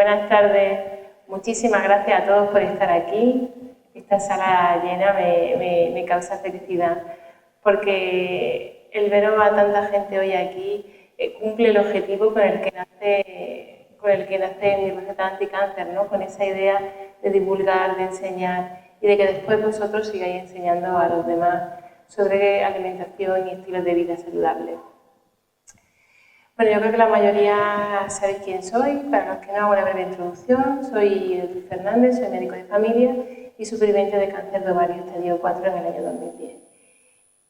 Buenas tardes. Muchísimas gracias a todos por estar aquí. Esta sala llena me causa felicidad, porque el ver a tanta gente hoy aquí cumple el objetivo con el que nace mi receta anticáncer, ¿no? Con esa idea de divulgar, de enseñar y de que después vosotros sigáis enseñando a los demás sobre alimentación y estilos de vida saludables. Bueno, yo creo que la mayoría sabéis quién soy. Para los que no, hago una breve introducción. Soy Edith Fernández, soy médico de familia y superviviente de cáncer de ovario estadio 4 en el año 2010.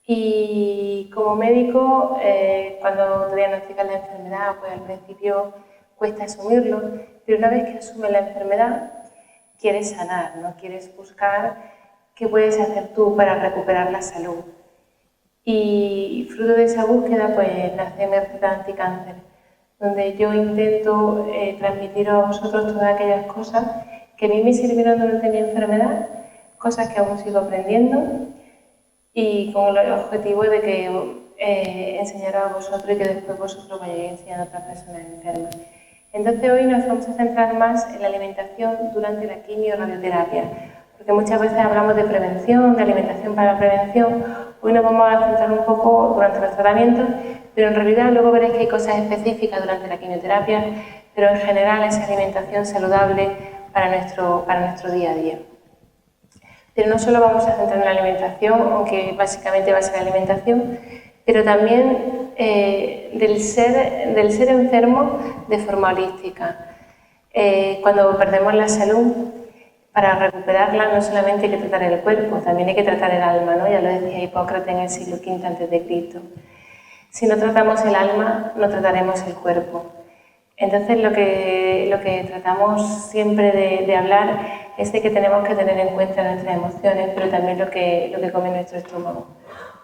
Y como médico, cuando te diagnostican la enfermedad, pues al principio cuesta asumirlo, pero una vez que asumes la enfermedad, quieres sanar, ¿no? Quieres buscar qué puedes hacer tú para recuperar la salud. Y fruto de esa búsqueda, pues nace mi receta anticáncer, donde yo intento transmitir a vosotros todas aquellas cosas que a mí me sirvieron durante mi enfermedad, cosas que aún sigo aprendiendo y con el objetivo de que enseñaros a vosotros y que después vosotros vayáis enseñando a otras personas enfermas. Entonces hoy nos vamos a centrar más en la alimentación durante la quimio-radioterapia, porque muchas veces hablamos de prevención, de alimentación para la prevención. Hoy nos vamos a centrar un poco durante los tratamientos, pero en realidad luego veréis que hay cosas específicas durante la quimioterapia, pero en general es alimentación saludable para nuestro día a día. Pero no solo vamos a centrar en la alimentación, aunque básicamente va a ser la alimentación, pero también del ser enfermo de forma holística. Cuando perdemos la salud, para recuperarla no solamente hay que tratar el cuerpo, también hay que tratar el alma, ¿no? Ya lo decía Hipócrates en el siglo V a.C. Si no tratamos el alma, no trataremos el cuerpo. Entonces lo que tratamos siempre de hablar es de que tenemos que tener en cuenta nuestras emociones, pero también lo que come nuestro estómago.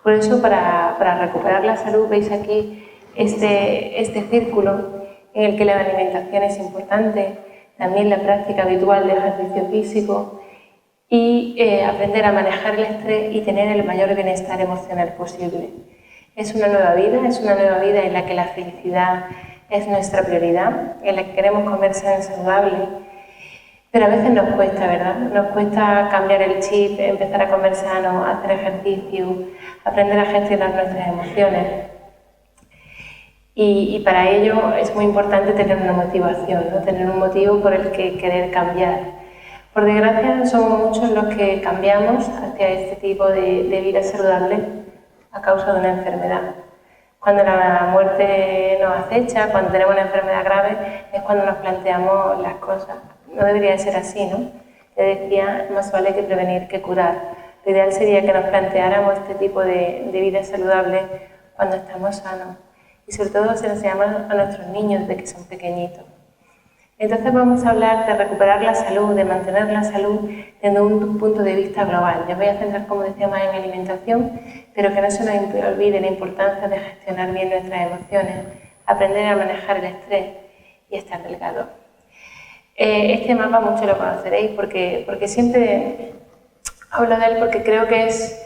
Por eso, para recuperar la salud, veis aquí este círculo en el que la alimentación es importante, también la práctica habitual de ejercicio físico y aprender a manejar el estrés y tener el mayor bienestar emocional posible. Es una nueva vida en la que la felicidad es nuestra prioridad, en la que queremos comer sano y saludable, pero a veces nos cuesta, ¿verdad? Nos cuesta cambiar el chip, empezar a comer sano, hacer ejercicio, aprender a gestionar nuestras emociones. Y para ello es muy importante tener una motivación, ¿no? Tener un motivo por el que querer cambiar. Por desgracia, somos muchos los que cambiamos hacia este tipo de vida saludable a causa de una enfermedad. Cuando la muerte nos acecha, cuando tenemos una enfermedad grave, es cuando nos planteamos las cosas. No debería ser así, ¿no? Te decía, más vale que prevenir que curar. Lo ideal sería que nos planteáramos este tipo de vida saludable cuando estamos sanos. Y sobre todo se lo enseñamos a nuestros niños desde que son pequeñitos. Entonces vamos a hablar de recuperar la salud, de mantener la salud desde un punto de vista global. Yo voy a centrar, como decía, más en alimentación, pero que no se nos olvide la importancia de gestionar bien nuestras emociones, aprender a manejar el estrés y estar delgado. Este mapa muchos lo conoceréis porque siempre hablo de él porque creo que es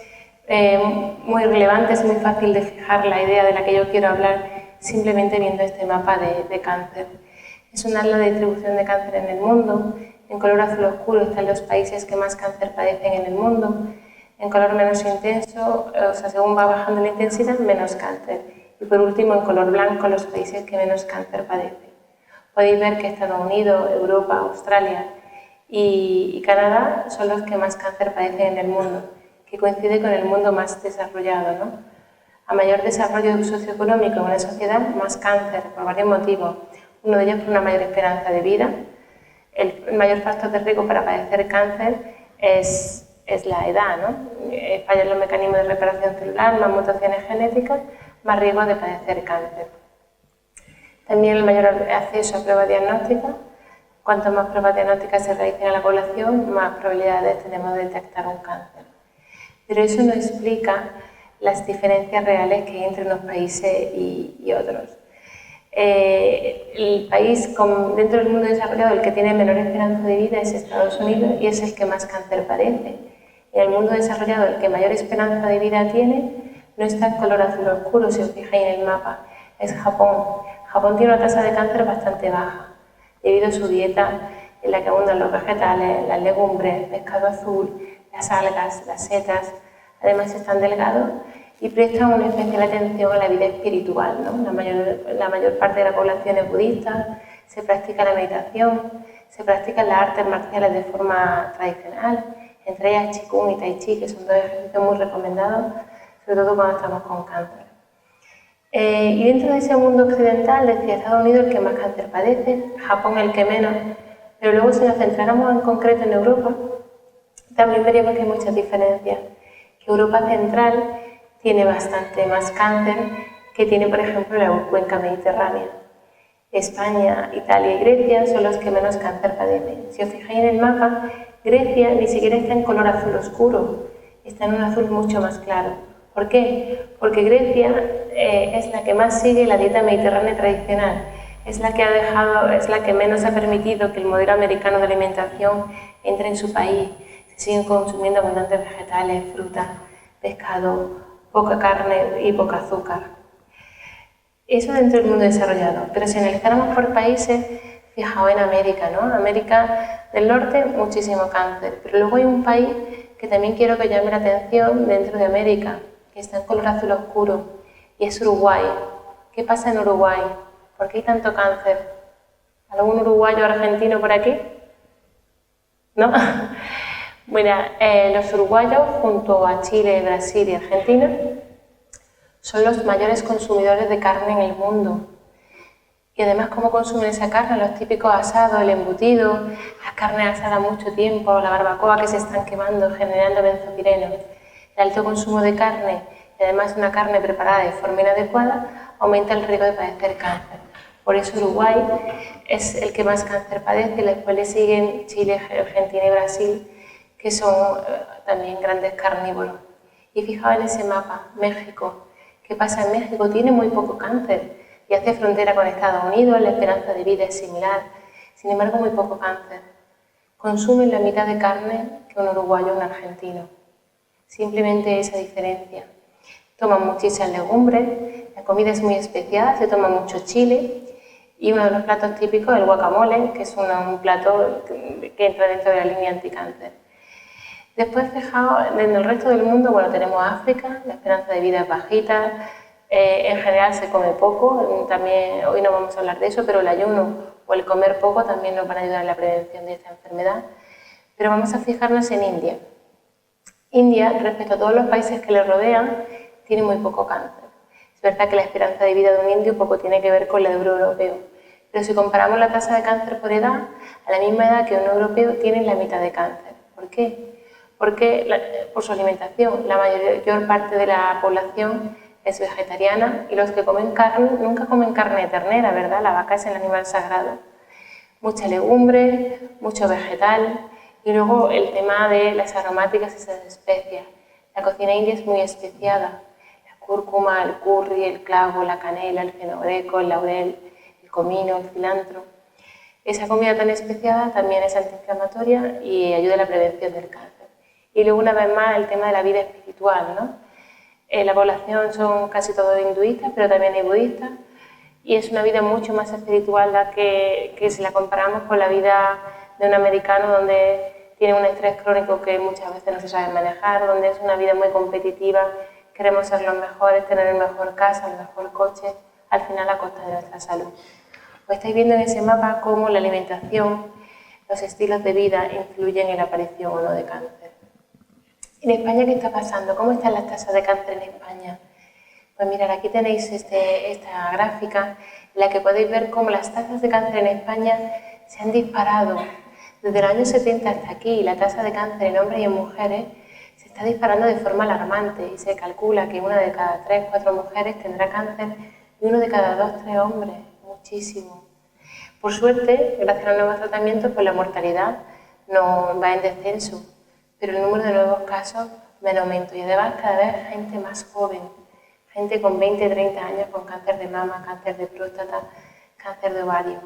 muy relevante, es muy fácil de fijar la idea de la que yo quiero hablar simplemente viendo este mapa de cáncer. Es un atlas de distribución de cáncer en el mundo. En color azul oscuro están los países que más cáncer padecen en el mundo. En color menos intenso, o sea, según va bajando la intensidad, menos cáncer. Y por último, en color blanco, los países que menos cáncer padecen. Podéis ver que Estados Unidos, Europa, Australia y Canadá son los que más cáncer padecen en el mundo, que coincide con el mundo más desarrollado, ¿no? A mayor desarrollo socioeconómico en una sociedad, más cáncer, por varios motivos. Uno de ellos por una mayor esperanza de vida. El mayor factor de riesgo para padecer cáncer es la edad, ¿no? Fallan los mecanismos de reparación celular, más mutaciones genéticas, más riesgo de padecer cáncer. También el mayor acceso a pruebas diagnósticas. Cuanto más pruebas diagnósticas se realicen a la población, más probabilidades tenemos de detectar un cáncer. Pero eso no explica las diferencias reales que hay entre unos países y otros. El país dentro del mundo desarrollado, el que tiene menor esperanza de vida es Estados Unidos y es el que más cáncer padece. En el mundo desarrollado, el que mayor esperanza de vida tiene no está en color azul oscuro, si os fijáis en el mapa, es Japón. Japón tiene una tasa de cáncer bastante baja. debido a su dieta en la que abundan los vegetales, las legumbres, pescado azul, las algas, las setas. Además están delgados y prestan una especial atención a la vida espiritual, ¿no? La mayor parte de la población es budista, se practica la meditación, se practican las artes marciales de forma tradicional, entre ellas Qigong y Tai Chi, que son dos ejercicios muy recomendados, sobre todo cuando estamos con cáncer. Y dentro de ese mundo occidental, decía Estados Unidos el que más cáncer padece, Japón el que menos, pero luego si nos centráramos en concreto en Europa, también veríamos que hay muchas diferencias, que Europa central tiene bastante más cáncer que tiene, por ejemplo, la cuenca mediterránea. España, Italia y Grecia son los que menos cáncer padecen. Si os fijáis en el mapa, Grecia ni siquiera está en color azul oscuro, está en un azul mucho más claro. ¿Por qué? Porque Grecia es la que más sigue la dieta mediterránea tradicional, es la que menos ha permitido que el modelo americano de alimentación entre en su país. Se siguen consumiendo abundantes vegetales, frutas, pescado, poca carne y poca azúcar. Eso dentro del mundo desarrollado, pero si analizáramos por países, fijaos en América, ¿no? América del Norte, muchísimo cáncer, pero luego hay un país que también quiero que llame la atención dentro de América, que está en color azul oscuro, y es Uruguay. ¿Qué pasa en Uruguay? ¿Por qué hay tanto cáncer? ¿Algún uruguayo o argentino por aquí? ¿No? Mira, los uruguayos, junto a Chile, Brasil y Argentina, son los mayores consumidores de carne en el mundo. Y además, ¿cómo consumen esa carne? Los típicos asados, el embutido, las carnes asadas mucho tiempo, la barbacoa que se están quemando, generando benzopirenos. El alto consumo de carne, y además una carne preparada de forma inadecuada, aumenta el riesgo de padecer cáncer. Por eso Uruguay es el que más cáncer padece y después le siguen Chile, Argentina y Brasil, que son también grandes carnívoros. Y fijaos en ese mapa, México. ¿Qué pasa en México? Tiene muy poco cáncer y hace frontera con Estados Unidos, la esperanza de vida es similar, sin embargo muy poco cáncer. Consumen la mitad de carne que un uruguayo o un argentino. Simplemente esa diferencia. Toman muchísimas legumbres, la comida es muy especiada, se toma mucho chile y uno de los platos típicos es el guacamole, que es un plato que entra dentro de la línea anticáncer. Después, fijaos, en el resto del mundo, bueno, tenemos África, la esperanza de vida es bajita, en general se come poco, también hoy no vamos a hablar de eso, pero el ayuno o el comer poco también nos van a ayudar en la prevención de esta enfermedad. Pero vamos a fijarnos en India. India, respecto a todos los países que le rodean, tiene muy poco cáncer. Es verdad que la esperanza de vida de un indio poco tiene que ver con la de un europeo, pero si comparamos la tasa de cáncer por edad, a la misma edad que un europeo tienen la mitad de cáncer. ¿Por qué? Porque por su alimentación, la mayor parte de la población es vegetariana y los que comen carne nunca comen carne de ternera, ¿verdad? La vaca es el animal sagrado. Mucha legumbre, mucho vegetal y luego el tema de las aromáticas y esas especias. La cocina india es muy especiada. La cúrcuma, el curry, el clavo, la canela, el fenogreco, el laurel, el comino, el cilantro. Esa comida tan especiada también es antiinflamatoria y ayuda a la prevención del cáncer. Y luego, una vez más, el tema de la vida espiritual, ¿no? La población son casi todos hinduistas, pero también hay budistas, y es una vida mucho más espiritual la que si la comparamos con la vida de un americano, donde tiene un estrés crónico que muchas veces no se sabe manejar, donde es una vida muy competitiva, queremos ser los mejores, tener el mejor casa, el mejor coche, al final a costa de nuestra salud. Pues estáis viendo en ese mapa cómo la alimentación, los estilos de vida influyen en la aparición o no de cáncer. En España, ¿qué está pasando? ¿Cómo están las tasas de cáncer en España? Pues mirad, aquí tenéis esta gráfica en la que podéis ver cómo las tasas de cáncer en España se han disparado. Desde los años 70 hasta aquí, la tasa de cáncer en hombres y en mujeres se está disparando de forma alarmante y se calcula que una de cada 3 o 4 mujeres tendrá cáncer y uno de cada 2 o 3 hombres. Muchísimo. Por suerte, gracias a los nuevos tratamientos, pues la mortalidad no va en descenso, pero el número de nuevos casos va en aumento y además cada vez gente más joven, gente con 20, 30 años con cáncer de mama, cáncer de próstata, cáncer de ovario.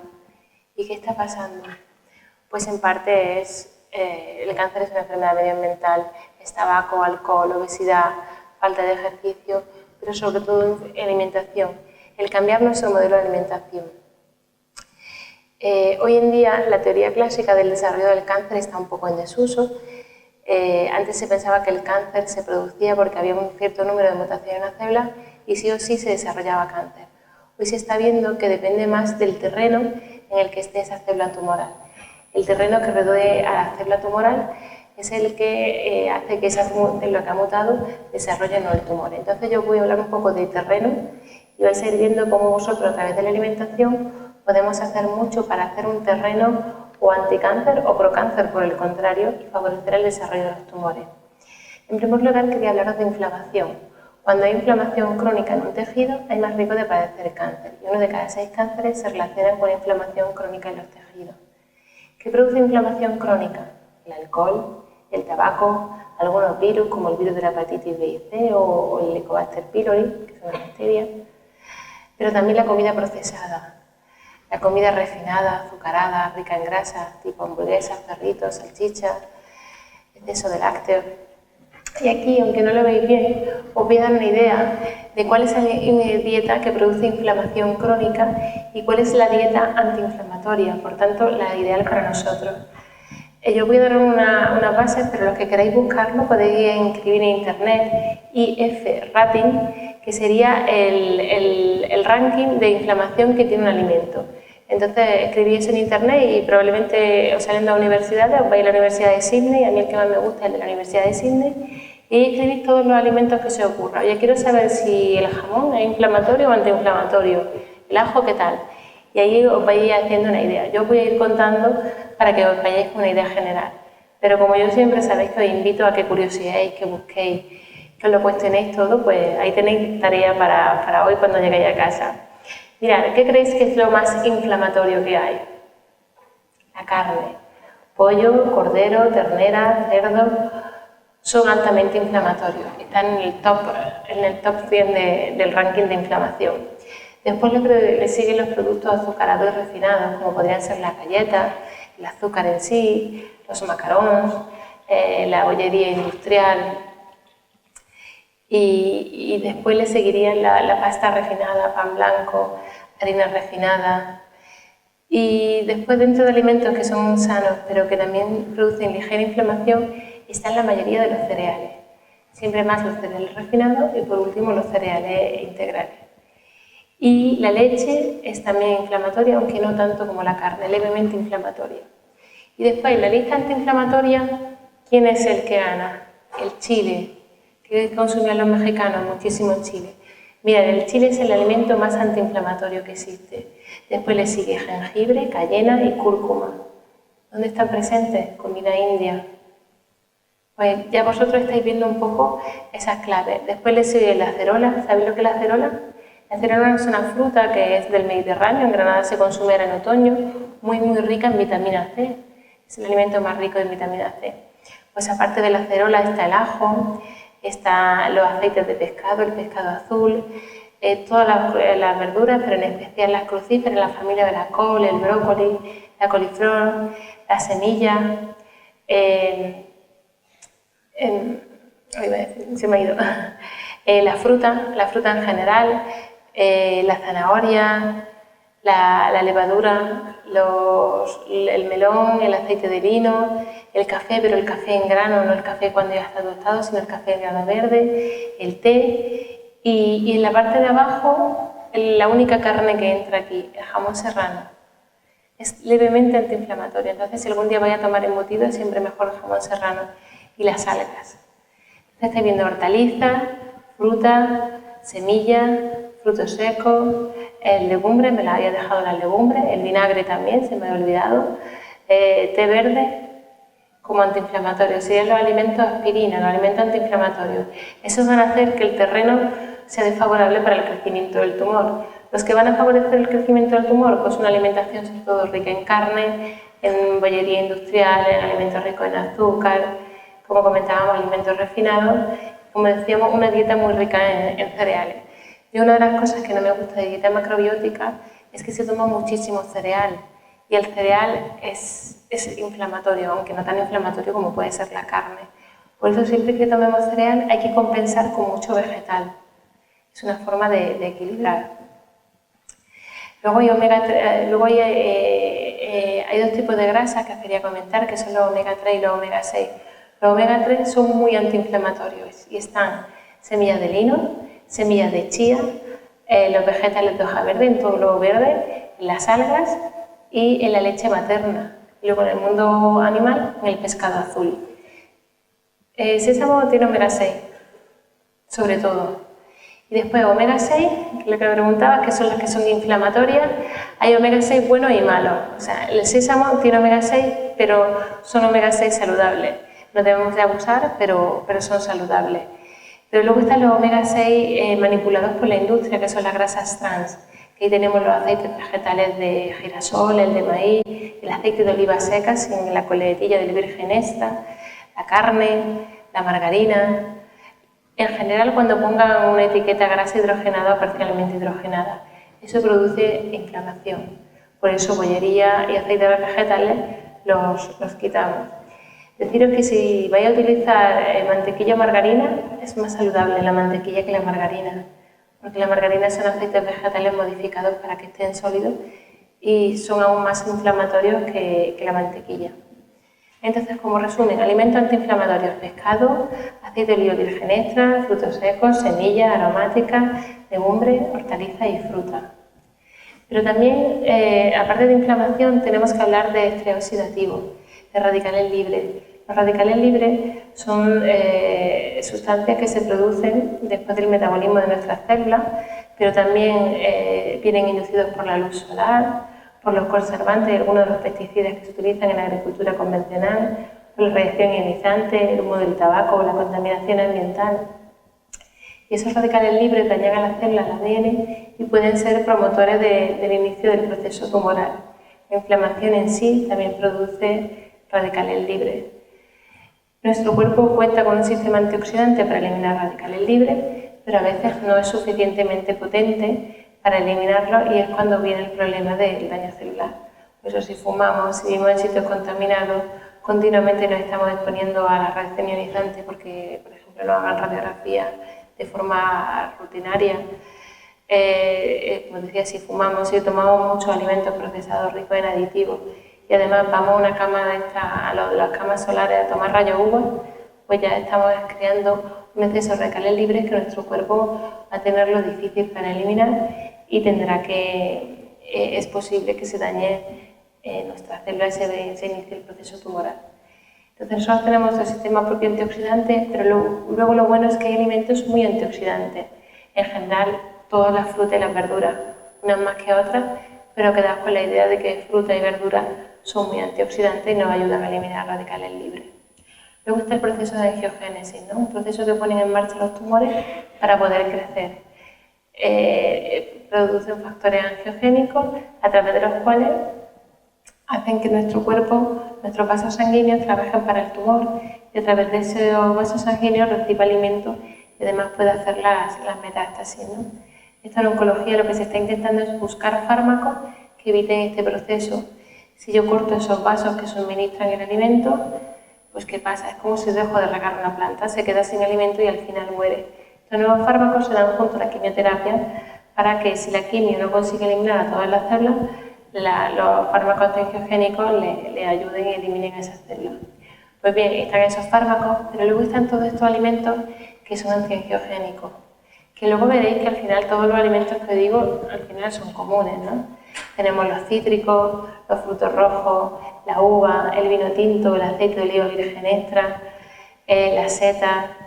¿Y qué está pasando? Pues en parte el cáncer es una enfermedad medioambiental, es tabaco, alcohol, obesidad, falta de ejercicio, pero sobre todo alimentación, el cambiar nuestro modelo de alimentación. Hoy en día la teoría clásica del desarrollo del cáncer está un poco en desuso. Antes se pensaba que el cáncer se producía porque había un cierto número de mutaciones en una célula y sí o sí se desarrollaba cáncer. Hoy se está viendo que depende más del terreno en el que esté esa célula tumoral. El terreno que rodee a la célula tumoral es el que hace que esa célula que ha mutado desarrolle no el tumor. Entonces yo voy a hablar un poco de terreno y vais a ir viendo cómo vosotros a través de la alimentación podemos hacer mucho para hacer un terreno o anticáncer o procáncer por el contrario y favorecer el desarrollo de los tumores. En primer lugar quería hablaros de inflamación. Cuando hay inflamación crónica en un tejido hay más riesgo de padecer cáncer y 1 de cada 6 cánceres se relaciona con la inflamación crónica en los tejidos. ¿Qué produce inflamación crónica? El alcohol, el tabaco, algunos virus como el virus de la hepatitis B y C o el Helicobacter pylori, que es una bacteria, pero también la comida procesada, la comida refinada, azucarada, rica en grasa, tipo hamburguesas, perritos, salchichas, exceso de lácteos. Y aquí, aunque no lo veis bien, os voy a dar una idea de cuál es la dieta que produce inflamación crónica y cuál es la dieta antiinflamatoria, por tanto, la ideal para nosotros. Yo voy a dar unas bases, pero los que queráis buscarlo podéis escribir en internet IF Rating, que sería el ranking de inflamación que tiene un alimento. Entonces escribís en internet y probablemente os salen de universidades, os vais a la Universidad de Sydney, a mí el que más me gusta es el de la Universidad de Sydney, y escribís todos los alimentos que se os ocurra. Oye, quiero saber si el jamón es inflamatorio o antiinflamatorio, el ajo qué tal. Y ahí os vais haciendo una idea. Yo os voy a ir contando para que os vayáis con una idea general. Pero como yo siempre sabéis que os invito a que curioseéis, que busquéis, que os lo cuestionéis todo, pues ahí tenéis tarea para hoy cuando lleguéis a casa. Mirad, ¿qué creéis que es lo más inflamatorio que hay? La carne. Pollo, cordero, ternera, cerdo, son altamente inflamatorios. Están en el top 100 del ranking de inflamación. Después le siguen los productos azucarados y refinados, como podrían ser las galletas, el azúcar en sí, los macarons, la bollería industrial. Y después le seguirían la pasta refinada, pan blanco, harina refinada. Y después, dentro de alimentos que son sanos, pero que también producen ligera inflamación, están la mayoría de los cereales. Siempre más los cereales refinados y por último los cereales integrales. Y la leche es también inflamatoria, aunque no tanto como la carne, levemente inflamatoria. Y después, en la lista antiinflamatoria, ¿quién es el que gana? El chile. ¿Qué consumían los mexicanos? Muchísimo chile. Mirad, el chile es el alimento más antiinflamatorio que existe. Después le sigue jengibre, cayena y cúrcuma. ¿Dónde están presentes? Comida india. Pues ya vosotros estáis viendo un poco esas claves. Después le sigue la acerola. ¿Sabéis lo que es la acerola? La acerola es una fruta que es del Mediterráneo, en Granada se consume en otoño, muy rica en vitamina C. Es el alimento más rico en vitamina C. Pues aparte de la acerola está el ajo, están los aceites de pescado, el pescado azul, todas las verduras, pero en especial las crucíferas, la familia de la col, el brócoli, la coliflor, la semilla, se me ha ido, la fruta en general, la zanahoria, la levadura, el melón, el aceite de lino, el café, pero el café en grano, no el café cuando ya está tostado, sino el café en grano verde, el té y en la parte de abajo la única carne que entra aquí, el jamón serrano. Es levemente antiinflamatorio, entonces si algún día vais a tomar embutido es siempre mejor el jamón serrano y las algas. Entonces estáis viendo hortalizas, frutas, semillas, frutos secos, legumbres, me las había dejado las legumbres, el vinagre también, se me había olvidado, té verde como antiinflamatorio, serían los alimentos aspirina, los alimentos antiinflamatorios. Esos van a hacer que el terreno sea desfavorable para el crecimiento del tumor. Los que van a favorecer el crecimiento del tumor, pues una alimentación sobre todo rica en carne, en bollería industrial, en alimentos ricos en azúcar, como comentábamos, alimentos refinados, como decíamos, una dieta muy rica en cereales. Y una de las cosas que no me gusta de dieta macrobiótica es que se toma muchísimo cereal y el cereal es inflamatorio, aunque no tan inflamatorio como puede ser la carne. Por eso siempre que tomemos cereal hay que compensar con mucho vegetal. Es una forma de equilibrar. Luego hay Hay dos tipos de grasas que os quería comentar, que son los omega 3 y los omega 6. Los omega 3 son muy antiinflamatorios y están semillas de lino, semillas de chía, los vegetales de hoja verde, en todo lo verde, en las algas y en la leche materna. Y luego en el mundo animal, en el pescado azul. Sésamo tiene omega 6, sobre todo. Y después omega 6, lo que me preguntaba, que son las que son inflamatorias, hay omega 6 buenos y malos. O sea, el sésamo tiene omega 6, pero son omega 6 saludables. No debemos de abusar, pero son saludables. Pero luego están los omega 6 manipulados por la industria, que son las grasas trans. Ahí tenemos los aceites vegetales de girasol, el de maíz, el aceite de oliva seca sin la coletilla del virgen extra, la carne, la margarina. En general, cuando pongan una etiqueta grasa hidrogenada o parcialmente hidrogenada, eso produce inflamación. Por eso bollería y aceites vegetales los quitamos. Deciros que si vais a utilizar mantequilla o margarina, es más saludable la mantequilla que la margarina, porque la margarina son aceites vegetales modificados para que estén sólidos y son aún más inflamatorios que la mantequilla. Entonces, como resumen, alimentos antiinflamatorios: pescado, aceite de oliva virgen extra, frutos secos, semillas aromáticas, legumbres, hortalizas y frutas. Pero también, aparte de inflamación, tenemos que hablar de estrés oxidativo, de radicales libres. Los radicales libres son sustancias que se producen después del metabolismo de nuestras células, pero también vienen inducidos por la luz solar, por los conservantes y algunos de los pesticidas que se utilizan en la agricultura convencional, por la radiación ionizante, el humo del tabaco o la contaminación ambiental. Y esos radicales libres dañan a las células, al ADN, y pueden ser promotores del inicio del proceso tumoral. La inflamación en sí también produce radicales libres. Nuestro cuerpo cuenta con un sistema antioxidante para eliminar radicales libres, pero a veces no es suficientemente potente para eliminarlos y es cuando viene el problema del daño celular. Por eso, si fumamos, si vivimos en sitios contaminados, continuamente nos estamos exponiendo a la radiación ionizante porque, por ejemplo, nos hagan radiografía de forma rutinaria. Como decía, si fumamos, si tomamos muchos alimentos procesados ricos en aditivos y además vamos a una cama de las camas solares a tomar rayos UVA, pues ya estamos creando un exceso de radicales libres que nuestro cuerpo va a tenerlo difícil para eliminar y tendrá que, es posible que se dañe nuestras células y se inicie el proceso tumoral. Entonces nosotros tenemos nuestro sistema propio antioxidante, pero luego lo bueno es que hay alimentos muy antioxidantes. En general, todas las frutas y las verduras, unas más que otras, pero quedaos con la idea de que fruta y verduras son muy antioxidantes y nos ayudan a eliminar radicales libres. Luego está el proceso de angiogénesis, ¿no? Un proceso que ponen en marcha los tumores para poder crecer. Producen factores angiogénicos a través de los cuales hacen que nuestro cuerpo, nuestros vasos sanguíneos trabajen para el tumor y a través de esos vasos sanguíneos reciba alimento y además puede hacer las metástasis, ¿no? Esto en oncología lo que se está intentando es buscar fármacos que eviten este proceso. Si yo corto esos vasos que suministran el alimento, pues ¿qué pasa? Es como si dejo de regar una planta, se queda sin alimento y al final muere. Estos nuevos fármacos se dan junto a la quimioterapia para que si la quimio no consigue eliminar a todas las células, los fármacos antiangiogénicos le ayuden y eliminen esas células. Pues bien, están esos fármacos, pero luego están todos estos alimentos que son antiangiogénicos, que luego veréis que al final todos los alimentos que digo al final son comunes, ¿no? Tenemos los cítricos, los frutos rojos, la uva, el vino tinto, el aceite de oliva virgen extra, la seta,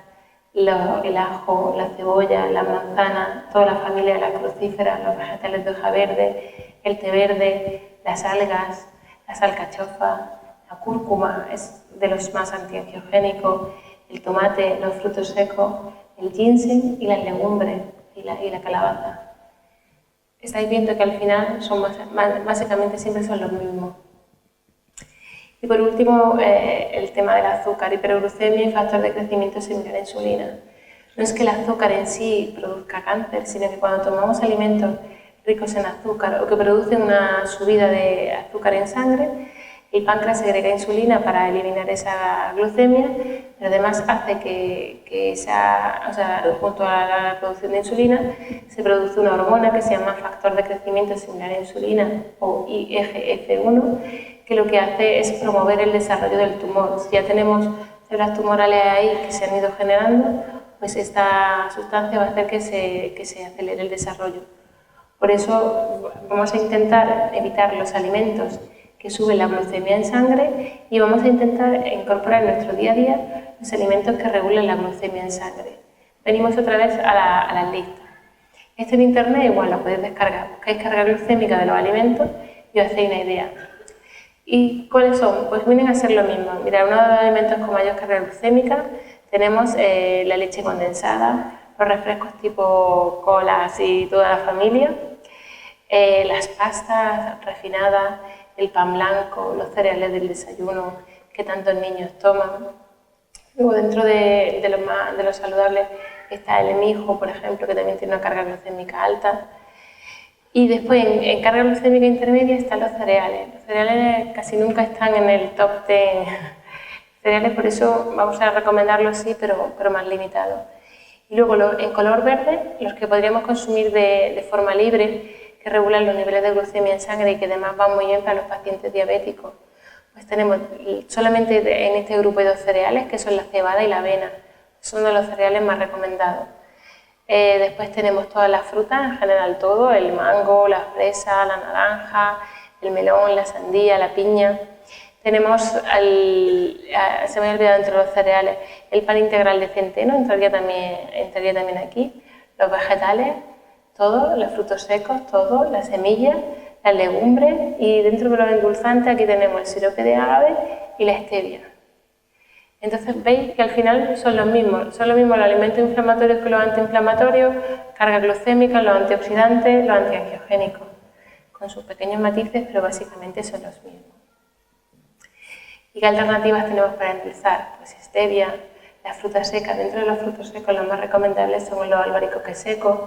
el ajo, la cebolla, la manzana, toda la familia de las crucíferas, los vegetales de hoja verde, el té verde, las algas, las alcachofas, la cúrcuma es de los más antiangiogénicos, el tomate, los frutos secos, el ginseng y las legumbres y la calabaza. Estáis viendo que al final son básicamente siempre son los mismos. Y por último, el tema del azúcar, hiperglucemia y factor de crecimiento similar a insulina. No es que el azúcar en sí produzca cáncer, sino que cuando tomamos alimentos ricos en azúcar o que producen una subida de azúcar en sangre, el páncreas segrega insulina para eliminar esa glucemia, pero además hace que junto a la producción de insulina se produce una hormona que se llama factor de crecimiento similar a insulina o IGF-1, que lo que hace es promover el desarrollo del tumor. Si ya tenemos células tumorales ahí que se han ido generando, pues esta sustancia va a hacer que se acelere el desarrollo. Por eso vamos a intentar evitar los alimentos que suben la glucemia en sangre y vamos a intentar incorporar en nuestro día a día los alimentos que regulan la glucemia en sangre. Venimos otra vez a las listas. Esto en internet igual lo podéis descargar. Buscáis carga glucémica de los alimentos y os hacéis una idea. ¿Y cuáles son? Pues vienen a ser lo mismo. Mirad, uno de los alimentos con mayor carga glucémica tenemos la leche condensada, los refrescos tipo colas y toda la familia, las pastas refinadas, el pan blanco, los cereales del desayuno que tantos niños toman. Luego dentro de los saludables está el mijo, por ejemplo, que también tiene una carga glucémica alta. Y después en carga glucémica intermedia están los cereales. Los cereales casi nunca están en el top 10 cereales, por eso vamos a recomendarlos sí, pero más limitados. Y luego en color verde, los que podríamos consumir de forma libre, que regulan los niveles de glucemia en sangre y que además van muy bien para los pacientes diabéticos. Pues tenemos solamente en este grupo hay 2 cereales, que son la cebada y la avena. Son de los cereales más recomendados. Después tenemos todas las frutas, en general todo, el mango, la fresa, la naranja, el melón, la sandía, la piña. Tenemos, se me ha olvidado entre los cereales, el pan integral de centeno, entraría también aquí, los vegetales, todo, los frutos secos, todo, las semillas, las legumbres y dentro de los endulzantes aquí tenemos el sirope de agave y la stevia. Entonces veis que al final son los mismos los alimentos inflamatorios que los antiinflamatorios, carga glucémica, los antioxidantes, los antiangiogénicos, con sus pequeños matices, pero básicamente son los mismos. ¿Y qué alternativas tenemos para endulzar? Pues stevia, las frutas secas. Dentro de los frutos secos los más recomendables son los albaricoques secos,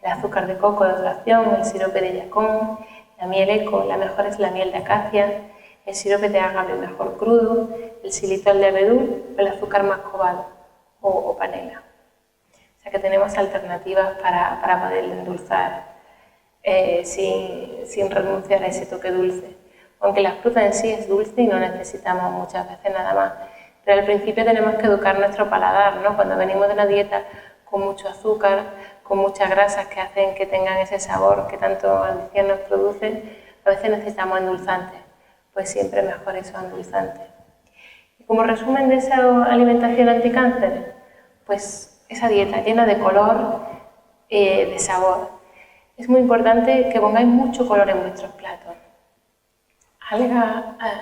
el azúcar de coco de extracción, el sirope de yacón, la miel eco, la mejor es la miel de acacia, el sirope de agave mejor crudo, el xilitol de abedul o el azúcar mascobado o panela. O sea que tenemos alternativas para poder endulzar sin renunciar a ese toque dulce. Aunque la fruta en sí es dulce y no necesitamos muchas veces nada más. Pero al principio tenemos que educar nuestro paladar, ¿no? Cuando venimos de una dieta con mucho azúcar, con muchas grasas que hacen que tengan ese sabor que tanto adicción nos producen, a veces necesitamos endulzantes. Pues siempre mejor esos endulzantes. Y como resumen de esa alimentación anticáncer, pues esa dieta llena de color, de sabor. Es muy importante que pongáis mucho color en vuestros platos.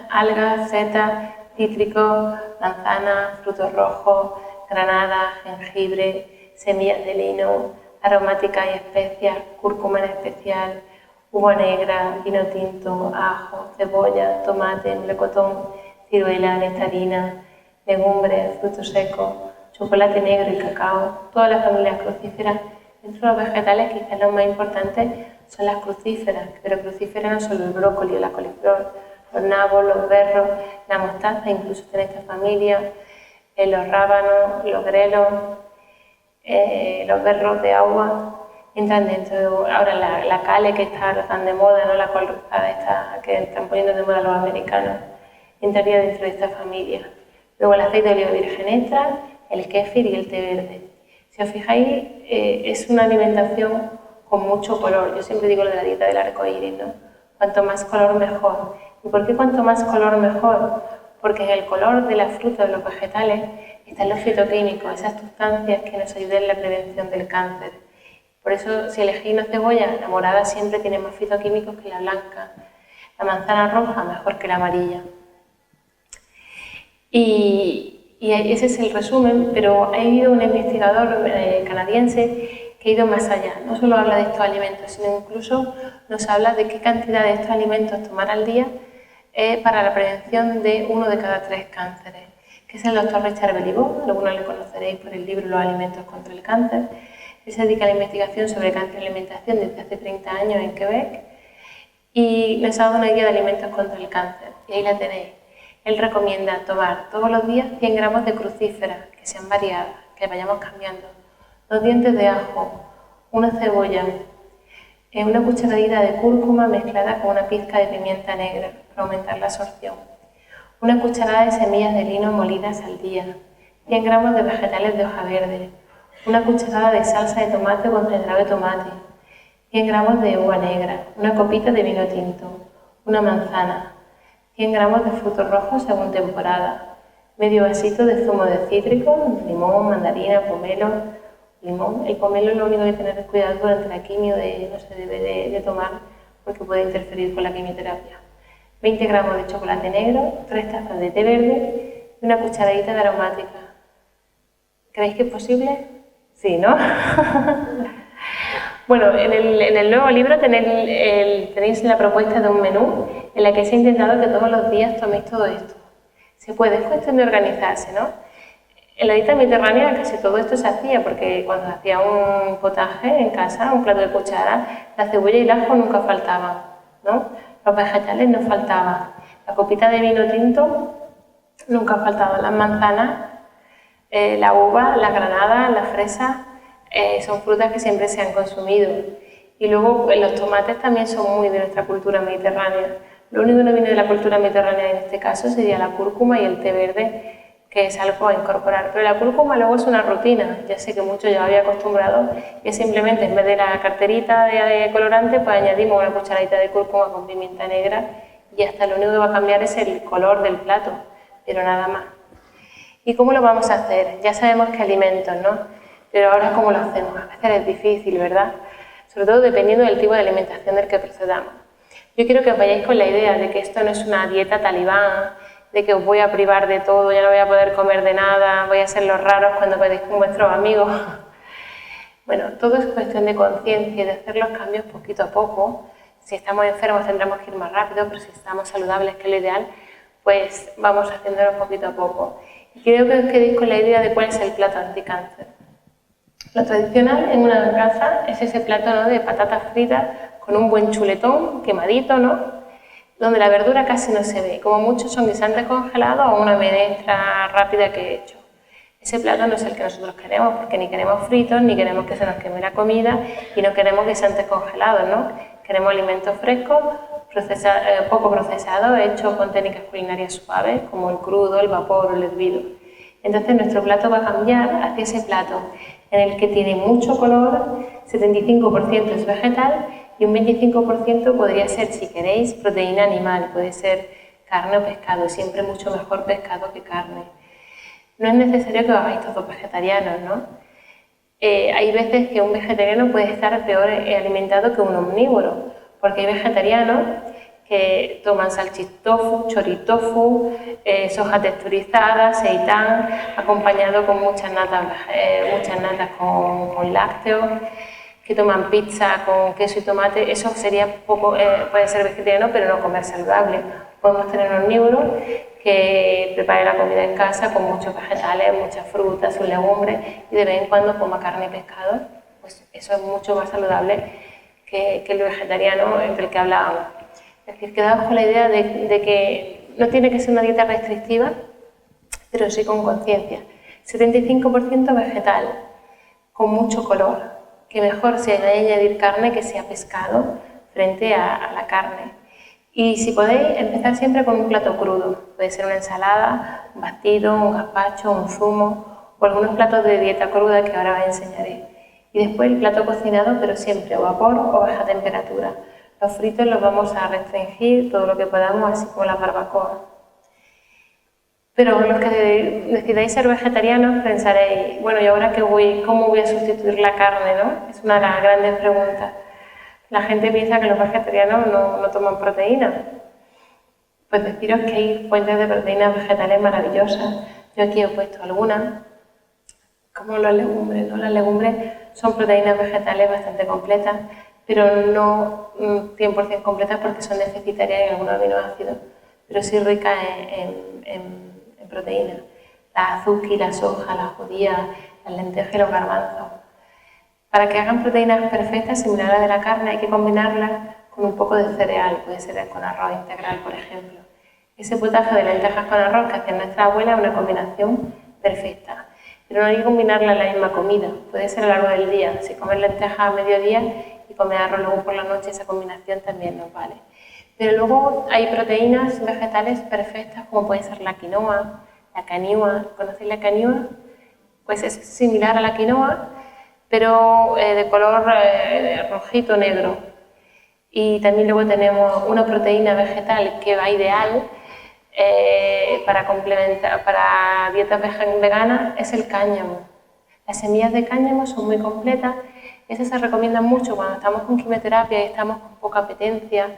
Algas, setas, cítricos, manzanas, frutos rojos, granadas, jengibre, semillas de lino, aromáticas y especias, cúrcuma en especial, uva negra, vino tinto, ajo, cebolla, tomate, melocotón, ciruela, nectarina, legumbres, frutos secos, chocolate negro y cacao, todas las familias crucíferas. Dentro de los vegetales quizás los más importantes son las crucíferas, pero crucíferas no solo el brócoli o la coliflor, los nabos, los berros, la mostaza, incluso en esta familia, los rábanos, los grelos, los berros de agua, entran dentro. Ahora la cale, que está tan de moda, ¿no? La col rizada que están poniendo de moda los americanos, entraría dentro de esta familia. Luego el aceite de oliva virgen extra, el kéfir y el té verde. Si os fijáis, es una alimentación con mucho color. Yo siempre digo lo de la dieta del arco iris, ¿no? Cuanto más color, mejor. ¿Y por qué cuanto más color, mejor? Porque en el color de las frutas, de los vegetales, están los fitoquímicos, esas sustancias que nos ayudan en la prevención del cáncer. Por eso, si elegís una cebolla, la morada siempre tiene más fitoquímicos que la blanca. La manzana roja mejor que la amarilla. Y ese es el resumen, pero ha habido un investigador canadiense que ha ido más allá. No solo habla de estos alimentos, sino incluso nos habla de qué cantidad de estos alimentos tomar al día para la prevención de 1 de cada 3 cánceres, que es el doctor Richard Beliveau. Algunos le conoceréis por el libro Los alimentos contra el cáncer. Él se dedica a la investigación sobre cáncer y alimentación desde hace 30 años en Quebec y nos ha dado una guía de alimentos contra el cáncer, y ahí la tenéis. Él recomienda tomar todos los días 100 gramos de crucíferas, que sean variadas, que vayamos cambiando, 2 dientes de ajo, una cebolla, una cucharadita de cúrcuma mezclada con una pizca de pimienta negra. para aumentar la absorción. Una cucharada de semillas de lino molidas al día. 100 gramos de vegetales de hoja verde. Una cucharada de salsa de tomate o concentrado de tomate. 100 gramos de uva negra. Una copita de vino tinto. Una manzana. 100 gramos de frutos rojos según temporada. Medio vasito de zumo de cítrico, limón, mandarina, pomelo. Limón. El pomelo es lo único que hay que tener cuidado durante la quimio, no se debe de tomar porque puede interferir con la quimioterapia. 20 gramos de chocolate negro, 3 tazas de té verde y una cucharadita de aromática. ¿Creéis que es posible? Sí, ¿no? Bueno, en el nuevo libro tenéis la propuesta de un menú en la que se ha intentado que todos los días toméis todo esto. Se puede, es cuestión de organizarse, ¿no? En la dieta mediterránea casi todo esto se hacía, porque cuando hacía un potaje en casa, un plato de cuchara, la cebolla y el ajo nunca faltaban, ¿no? Los vegetales no faltaban, la copita de vino tinto nunca faltaban, las manzanas, la uva, la granada, la fresa, son frutas que siempre se han consumido. Y luego los tomates también son muy de nuestra cultura mediterránea. Lo único que no viene de la cultura mediterránea en este caso sería la cúrcuma y el té verde, que es algo a incorporar. Pero la cúrcuma luego es una rutina, ya sé que muchos ya había acostumbrado, y simplemente en vez de la carterita de colorante, pues añadimos una cucharadita de cúrcuma con pimienta negra y hasta lo único que va a cambiar es el color del plato, pero nada más. ¿Y cómo lo vamos a hacer? Ya sabemos qué alimentos, ¿no? Pero ahora ¿cómo lo hacemos? A veces es difícil, ¿verdad? Sobre todo dependiendo del tipo de alimentación del que procedamos. Yo quiero que os vayáis con la idea de que esto no es una dieta talibán, de que os voy a privar de todo, ya no voy a poder comer de nada, voy a ser los raros cuando quedéis con vuestros amigos. Bueno, todo es cuestión de conciencia y de hacer los cambios poquito a poco. Si estamos enfermos tendremos que ir más rápido, pero si estamos saludables, que es lo ideal, pues vamos haciéndolo poquito a poco. Y creo que os quedéis con la idea de cuál es el plato anticáncer. Lo tradicional en una casa es ese plato, ¿no?, de patatas fritas con un buen chuletón quemadito, ¿no?, donde la verdura casi no se ve, como muchos son guisantes congelados o una menestra rápida que he hecho. Ese plato no es el que nosotros queremos, porque ni queremos fritos, ni queremos que se nos queme la comida y no queremos guisantes congelados, ¿no? Queremos alimentos frescos, poco procesados, hechos con técnicas culinarias suaves, como el crudo, el vapor o el hervido. Entonces nuestro plato va a cambiar hacia ese plato en el que tiene mucho color, 75% es vegetal, y un 25% podría ser, si queréis, proteína animal, puede ser carne o pescado, siempre mucho mejor pescado que carne. No es necesario que os hagáis todos vegetarianos, ¿no? Hay veces que un vegetariano puede estar peor alimentado que un omnívoro, porque hay vegetarianos que toman salchistofu, choritofu, soja texturizada, seitán, acompañado con muchas natas con lácteos, que toman pizza con queso y tomate. Eso sería puede ser vegetariano, pero no comer saludable. Podemos tener un omnívoro que prepare la comida en casa con muchos vegetales, muchas frutas, sus legumbres, y de vez en cuando coma carne y pescado. Pues eso es mucho más saludable que el vegetariano del que hablábamos. Es decir, quedaos con la idea de que no tiene que ser una dieta restrictiva, pero sí con conciencia. 75% vegetal, con mucho color, que mejor sea añadir carne que sea pescado frente a la carne. Y si podéis, empezar siempre con un plato crudo. Puede ser una ensalada, un batido, un gazpacho, un zumo o algunos platos de dieta cruda que ahora os enseñaré. Y después el plato cocinado, pero siempre a vapor o baja temperatura. Los fritos los vamos a restringir todo lo que podamos, así como las barbacoas. Pero los que decidáis ser vegetarianos pensaréis, bueno, ¿y ahora cómo voy a sustituir la carne, no? Es una de las grandes preguntas. La gente piensa que los vegetarianos no toman proteína. Pues deciros que hay fuentes de proteínas vegetales maravillosas. Yo aquí he puesto algunas, como las legumbres, ¿no? Las legumbres son proteínas vegetales bastante completas, pero no 100% completas porque son deficitarias en algunos aminoácidos, pero sí ricas en proteínas. La azuki, la soja, la judía, las lentejas y los garbanzos. Para que hagan proteínas perfectas, similares a la de la carne, hay que combinarlas con un poco de cereal, puede ser con arroz integral, por ejemplo. Ese potaje de lentejas con arroz que hacía nuestra abuela es una combinación perfecta. Pero no hay que combinarla en la misma comida, puede ser a lo largo del día. Si comes lentejas a mediodía y comes arroz luego por la noche, esa combinación también nos vale. Pero luego hay proteínas vegetales perfectas, como puede ser la quinoa, la caniua. ¿Conocéis la caniua? Pues es similar a la quinoa, pero de color rojito negro. Y también luego tenemos una proteína vegetal que va ideal para complementar, para dietas veganas, es el cáñamo. Las semillas de cáñamo son muy completas. Esas se recomiendan mucho cuando estamos con quimioterapia y estamos con poca apetencia.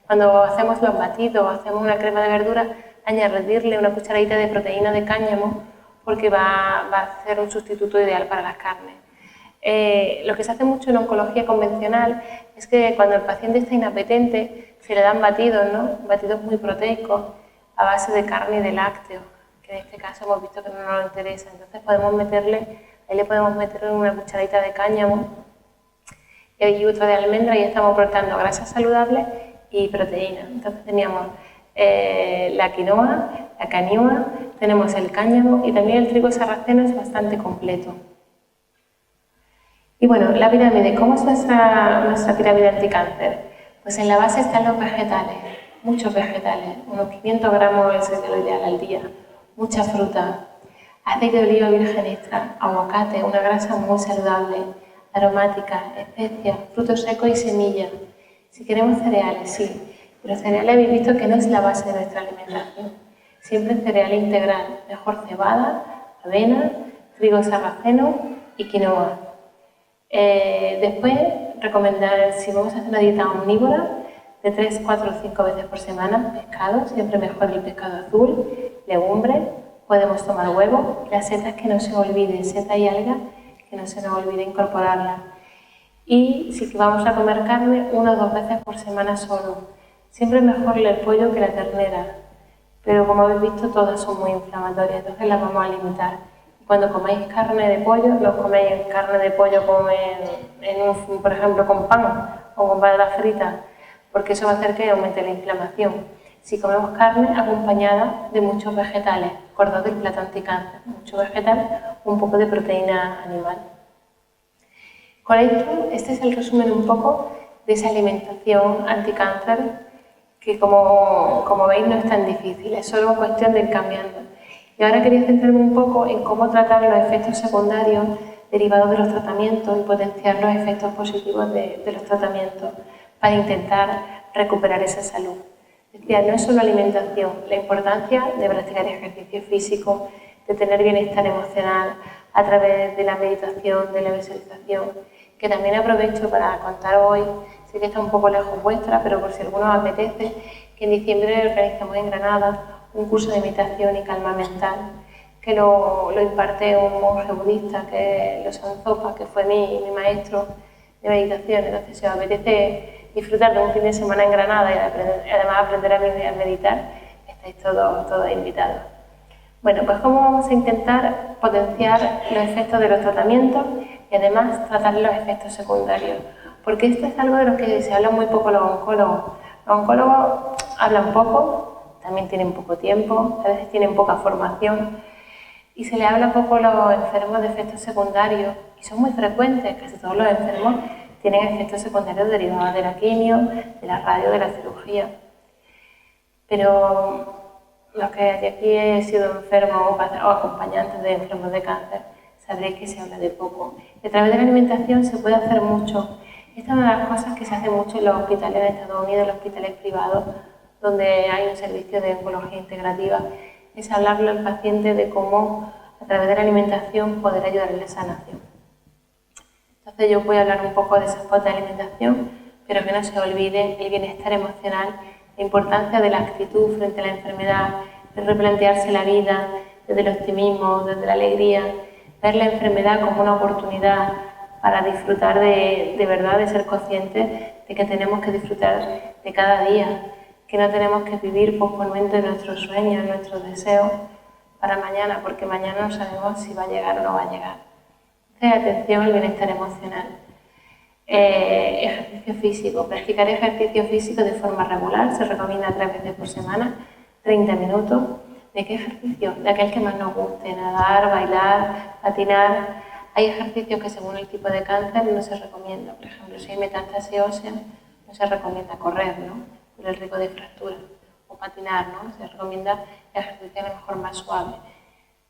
Cuando hacemos los batidos, hacemos una crema de verduras, añadirle una cucharadita de proteína de cáñamo, porque va a ser un sustituto ideal para las carnes. Lo que se hace mucho en oncología convencional es que cuando el paciente está inapetente se le dan batidos, ¿no? Batidos muy proteicos a base de carne y de lácteos, que en este caso hemos visto que no nos interesa. Entonces ahí le podemos meter una cucharadita de cáñamo y otra de almendra y estamos aportando grasas saludables y proteínas. Entonces teníamos la quinoa, la caniua, tenemos el cáñamo y también el trigo sarraceno es bastante completo. Y bueno, la pirámide, ¿cómo es nuestra pirámide anticáncer? Pues en la base están los vegetales, muchos vegetales, unos 500 gramos es lo ideal al día, mucha fruta, aceite de oliva virgen extra, aguacate, una grasa muy saludable, aromática, especias, frutos secos y semillas. Si queremos cereales, sí, pero cereales habéis visto que no es la base de nuestra alimentación. Siempre cereal integral, mejor cebada, avena, trigo sarraceno y quinoa. Después, recomendar, si vamos a hacer una dieta omnívora, de 3, 4 o 5 veces por semana, pescado, siempre mejor el pescado azul, legumbres, podemos tomar huevo, y las setas que no se olvide, setas y algas, que no se nos olvide incorporarlas. Y si vamos a comer carne, 1 o 2 veces por semana solo. Siempre mejor el pollo que la ternera, pero como habéis visto todas son muy inflamatorias, entonces las vamos a limitar. Cuando comáis carne de pollo, no coméis carne de pollo como por ejemplo con pan o con patatas fritas, porque eso va a hacer que aumente la inflamación. Si comemos carne acompañada de muchos vegetales, acordad del plato anticáncer, mucho vegetal, un poco de proteína animal. Con esto, este es el resumen un poco de esa alimentación anticáncer que como veis no es tan difícil, es solo cuestión de ir cambiando. Y ahora quería centrarme un poco en cómo tratar los efectos secundarios derivados de los tratamientos y potenciar los efectos positivos de los tratamientos para intentar recuperar esa salud. Decía, no es solo alimentación, la importancia de practicar ejercicio físico, de tener bienestar emocional a través de la meditación, de la visualización, que también aprovecho para contar hoy, sé que está un poco lejos vuestra, pero por si alguno os apetece, que en diciembre organizamos en Granada un curso de meditación y calma mental, que lo imparte un monje budista, que es Losang Zopa, que fue mi maestro de meditación. Entonces, si os apetece disfrutar de un fin de semana en Granada y además aprender a meditar, estáis todos invitados. Bueno, pues cómo vamos a intentar potenciar los efectos de los tratamientos y además tratar los efectos secundarios, porque esto es algo de lo que se habla muy poco los oncólogos. Los oncólogos hablan poco, también tienen poco tiempo, a veces tienen poca formación y se le habla poco a los enfermos de efectos secundarios y son muy frecuentes, casi todos los enfermos tienen efectos secundarios derivados de la quimio, de la radio, de la cirugía. Pero los que aquí he sido enfermos o acompañantes de enfermos de cáncer, sabréis que se habla de poco. Y a través de la alimentación se puede hacer mucho. Esta es una de las cosas que se hace mucho en los hospitales en Estados Unidos, en los hospitales privados, donde hay un servicio de oncología integrativa, es hablarle al paciente de cómo a través de la alimentación poder ayudar en la sanación. Entonces yo voy a hablar un poco de esa pauta de alimentación, pero que no se olvide el bienestar emocional, la importancia de la actitud frente a la enfermedad, de replantearse la vida desde el optimismo, desde la alegría, ver la enfermedad como una oportunidad para disfrutar de verdad, de ser conscientes de que tenemos que disfrutar de cada día, que no tenemos que vivir posponente nuestros sueños, nuestros deseos para mañana, porque mañana no sabemos si va a llegar o no va a llegar. Entonces, atención al bienestar emocional. Ejercicio físico. Practicar ejercicio físico de forma regular, se recomienda 3 veces por semana, 30 minutos. ¿De qué ejercicio? De aquel que más nos guste, nadar, bailar, patinar. Hay ejercicios que según el tipo de cáncer no se recomienda. Por ejemplo, si hay metástasis ósea, no se recomienda correr, ¿no? por el riesgo de fractura, o patinar, ¿no? Se recomienda ejercicio a lo mejor más suave.